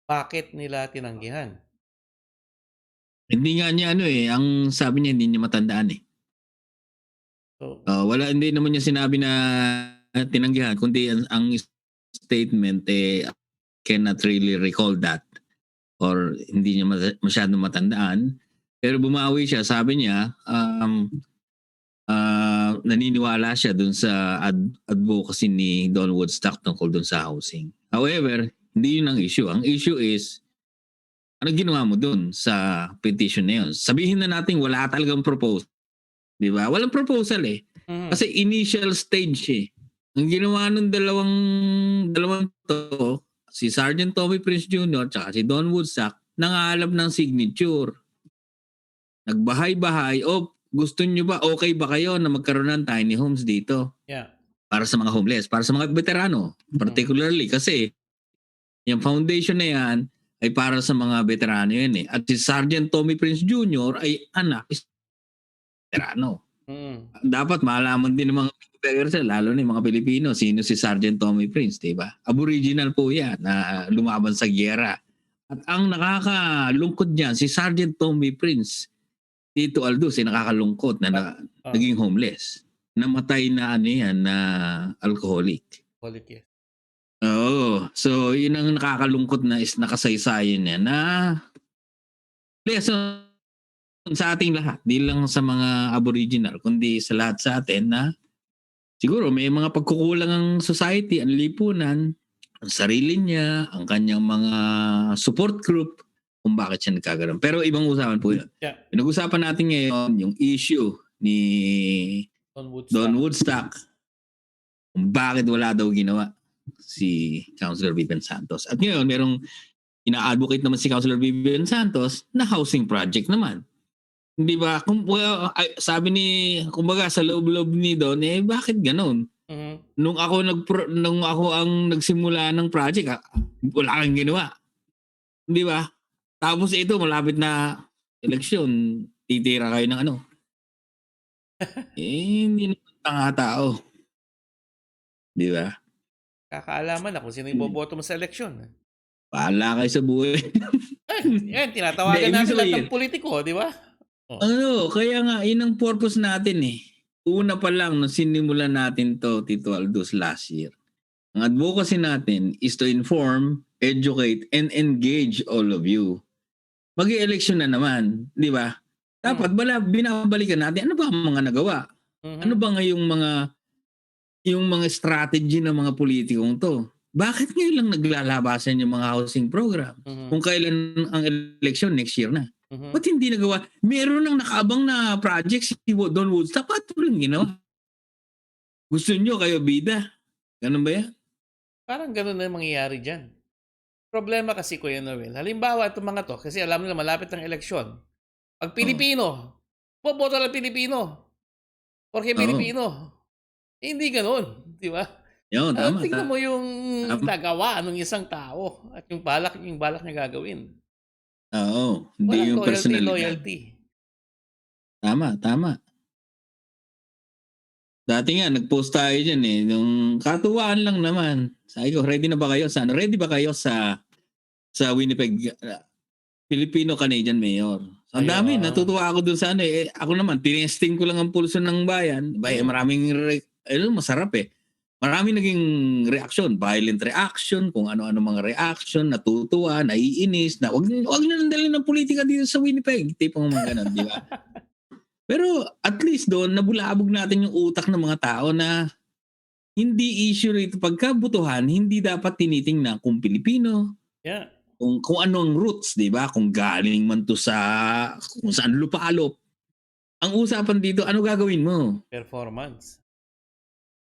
bakit nila tinanggihan. Hindi nga niya ang sabi niya hindi niya matandaan eh. So, Hindi naman niya sinabi na tinanggihan, kundi ang statement cannot really recall that or hindi niya masyadong matandaan. Pero bumawi siya, sabi niya, naniniwala siya dun sa advocacy ni Don Woodstock tungkol dun sa housing. However, hindi yun ang issue. Ang issue is, ano ginawa mo dun sa petition na yun? Sabihin na natin wala talagang proposal. Di ba? Walang proposal eh. Kasi initial stage eh. Ang ginawa nung dalawang to, si Sergeant Tommy Prince Jr. tsaka si Don Woodstock, nangalap ng signature. Nagbahay-bahay, gusto nyo ba, okay ba kayo na magkaroon ng tiny homes dito? yeah. Para sa mga homeless, para sa mga veterano, particularly kasi yung foundation na yan ay para sa mga veterano yan eh. At si Sergeant Tommy Prince Jr. ay anak is veterano. Dapat malaman din ng mga Pilipino, lalo na yung mga Pilipino, sino si Sergeant Tommy Prince, di ba? Aboriginal po yan na lumaban sa giyera. At ang nakakalungkot niyan, si Sergeant Tommy Prince, Tito Aldous, nakakalungkot na naging homeless. Namatay na na alcoholic. Alcoholic, yes. Oo. So, yun ang nakakalungkot na is nakasaysayan niya na lesson sa ating lahat. Di lang sa mga aboriginal, kundi sa lahat sa atin na siguro may mga pagkukulang ang society, ang lipunan, ang sarili niya, ang kanyang mga support group, kung bakit siya nagkagaroon. Pero ibang usapan po yun. Yeah. Pinag-usapan natin ngayon yung issue ni Don Woodstock. Kung bakit wala daw ginawa si Councilor Vivian Santos. At ngayon, merong ina-advocate naman si Councilor Vivian Santos na housing project naman. Hindi ba? Sabi ni, kumbaga sa loob-loob ni Don, bakit ganon? Nung ako ang nagsimula ng project, wala kang ginawa. Hindi ba? Tapos ito, malapit na eleksyon, titira kayo ng ano. Hindi naman tanga tao. Di ba? Kakaalaman na kung sino yung boboto mo sa eleksyon. Paala kayo sa buhay. Yan, tinatawagan natin lahat ng politiko, di ba? Kaya nga, yun ang purpose natin eh. Una pa lang, nung sinimulan natin to, Tito Aldous, last year. Ang advocacy natin is to inform, educate, and engage all of you. Mag-i-election na naman, di ba? Dapat binabalikan natin, ano ba ang mga nagawa? Ano ba nga yung mga strategy ng mga politikong to? Bakit ngayon lang naglalabasan yung mga housing program? Kung kailan ang election, next year na. Ba't hindi nagawa? Meron nang nakaabang na project si Don Woodstock. Ba't walang ginawa? Gusto nyo kayo bida? Ganun ba yan? Parang ganun na yung mangyayari dyan. Problema kasi, Kuya Noel, halimbawa itong mga to, kasi alam nila malapit ng eleksyon. Pag Pilipino, boboto lang Pilipino. Porque Pilipino. Hindi ganun, di ba? Yun, tama. Tingnan mo yung nagawa ng isang tao at yung balak niya gagawin. Oo, hindi Walang yung personalidad. loyalty. Tama. Dati nga, nag-post tayo dyan eh. Nung katuwaan lang naman. Sabi ko, ready ba kayo sa Winnipeg Filipino-Canadian Mayor? Ang dami, natutuwa ako dun sa ano eh. Ako naman, tinesting ko lang ang pulso ng bayan. Maraming, masarap eh. Maraming naging reaction, violent reaction, kung ano-ano mga reaction, natutuwa, naiinis, na wag na nandalin ng politika dito sa Winnipeg. Tipong mga ganun, di ba? Pero at least doon, nabulabog natin yung utak ng mga tao na hindi issue rito. Pagkabutuhan, hindi dapat tinitingnan kung Pilipino, kung ano ang roots, di ba? Kung galing man to kung saan lupalop. Ang usapan dito, ano gagawin mo? Performance.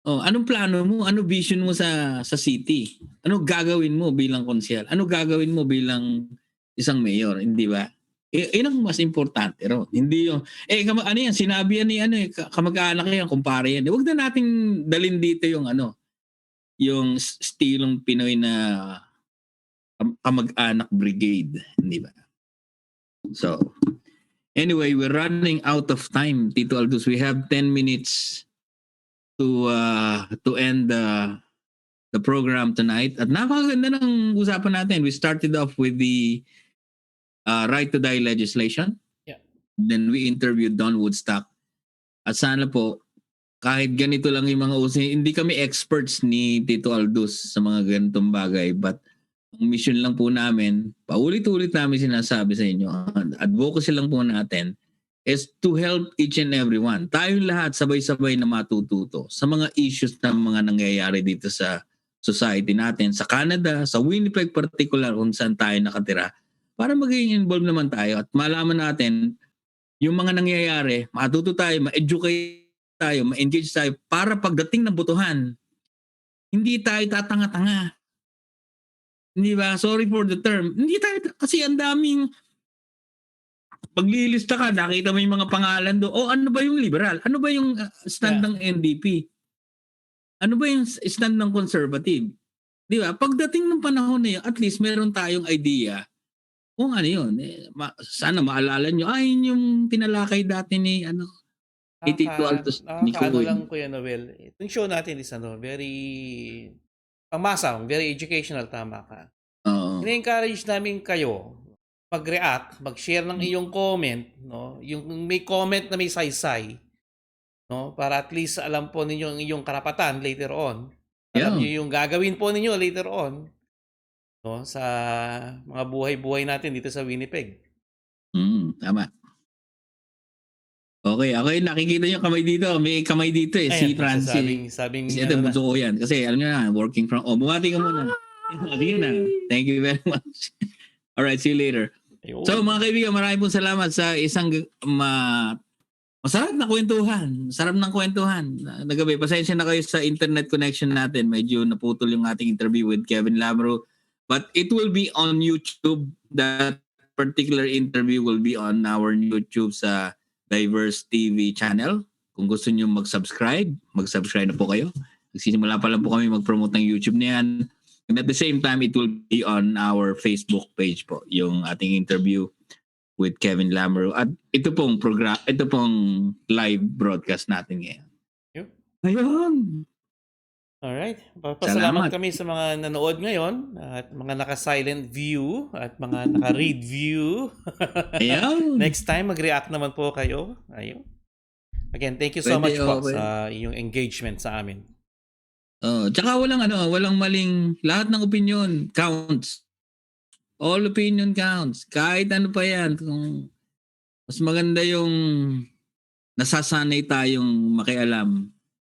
Anong plano mo? Ano vision mo sa city? Ano gagawin mo bilang konsyel? Ano gagawin mo bilang isang mayor? Hindi ba? Yun ang mas importante. Hindi yung, ano yan, sinabi yan ni kamag-anak yan, kumpare yan. Huwag na nating dalin dito yung yung stilong Pinoy na kamag-anak brigade. Hindi ba? So, anyway, we're running out of time, Tito Aldous. We have 10 minutes to end the program tonight. At napakaganda ng usapan natin. We started off with the right to die legislation. Then we interviewed Don Woodstock. At sana po, kahit ganito lang yung mga uso, hindi kami experts ni Tito Aldous sa mga ganitong bagay. But ang mission lang po namin, paulit-ulit namin sinasabi sa inyo, advocacy lang po natin, is to help each and everyone. Tayong lahat sabay-sabay na matututo sa mga issues na mga nangyayari dito sa society natin, sa Canada, sa Winnipeg particular kung saan tayo nakatira, para maging involved naman tayo at malaman natin yung mga nangyayari, matuto tayo, ma-educate tayo, ma-engage tayo para pagdating ng botohan, hindi tayo tatanga-tanga. Hindi ba? Sorry for the term. Hindi tayo, kasi ang daming paglilista ka, nakita mo yung mga pangalan doon. O ano ba yung liberal? Ano ba yung stand ng NDP? Ano ba yung stand ng conservative? Di ba? Pagdating ng panahon na yun, at least meron tayong idea kung ano yun. Sana maalala nyo, yung tinalakay dati ni Tito Altos ni Nakakaano lang, Kuya Noel. Itong show natin is very pangmasa, very educational, tama ka. Ina-encourage namin kayo mag-react, mag-share ng iyong comment, no? Yung may comment na may saysay, no? Para at least alam po ninyo ang iyong karapatan later on. Alam niyo yung gagawin po ninyo later on, no? Sa mga buhay-buhay natin dito sa Winnipeg. Tama. Okay, nakikita niyo kamay dito. May kamay dito eh. Si Francis. Sabing Ito, bunso ko yan. Kasi alam niyo na, working from... bumati ka muna. Bumati na. Thank you very much. Alright, see you later. Ayun. So mga kaibigan, maraming pong salamat sa isang masarap na kwentuhan. Masarap ng kwentuhan. Nagabi, pasensya na kayo sa internet connection natin. Medyo naputol yung ating interview with Kevin Lamro. But it will be on YouTube. That particular interview will be on our YouTube sa Diverse TV channel. Kung gusto nyo mag-subscribe na po kayo. Nagsisimula pa lang po kami mag-promote ng YouTube na yan. And at the same time, it will be on our Facebook page po, yung ating interview with Kevin Lamro. At ito pong live broadcast natin ngayon. Yep. Ayun. Alright. Pasalamat kami sa mga nanood ngayon at mga naka-silent view at mga naka-read view. Ayun. Next time, mag-react naman po kayo. Ayun. Again, thank you so much po sa iyong engagement sa amin. Tsaka walang maling, lahat ng opinion counts. All opinion counts. Kahit ano pa yan. Kung mas maganda yung nasasanay tayong makialam.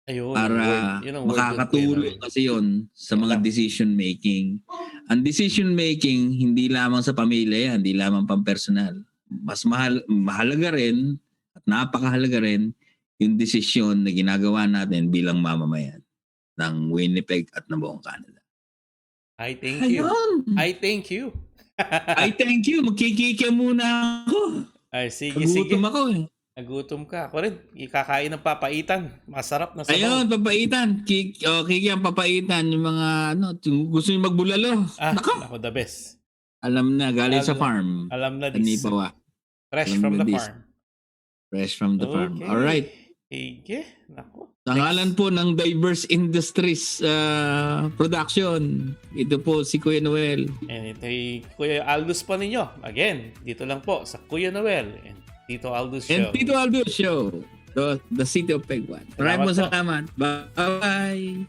Ayun, para yun makakatulong kasi yun sa mga decision making. Ang decision making, hindi lamang sa pamilya yan, hindi lamang pampersonal. Mas mahalaga rin at napakahalaga rin yung desisyon na ginagawa natin bilang mamamayan ng Winnipeg at ng buong Canada. I thank you. I thank you. I thank you. Magkikikya muna ako. Ay, sige. Nagutom ako eh. Nagutom ka. Ako rin. Ikakain ng papaitan. Masarap na sabaw. Ayun, papaitan. Kikiyang papaitan. Yung mga gusto nyo magbulalo. Ako the best. Alam na, galing sa farm. Alam na this. Fresh from the farm. Fresh from the farm. Alright. Sige. Naku. Tangalan po ng Diverse Industries Production. Ito po si Kuya Noel. And ito ay Kuya Aldous po ninyo. Again, dito lang po sa Kuya Noel and Tito Aldous Show. And Tito Aldous Show. The City of Pegwan. Maraming salamat. Bye-bye.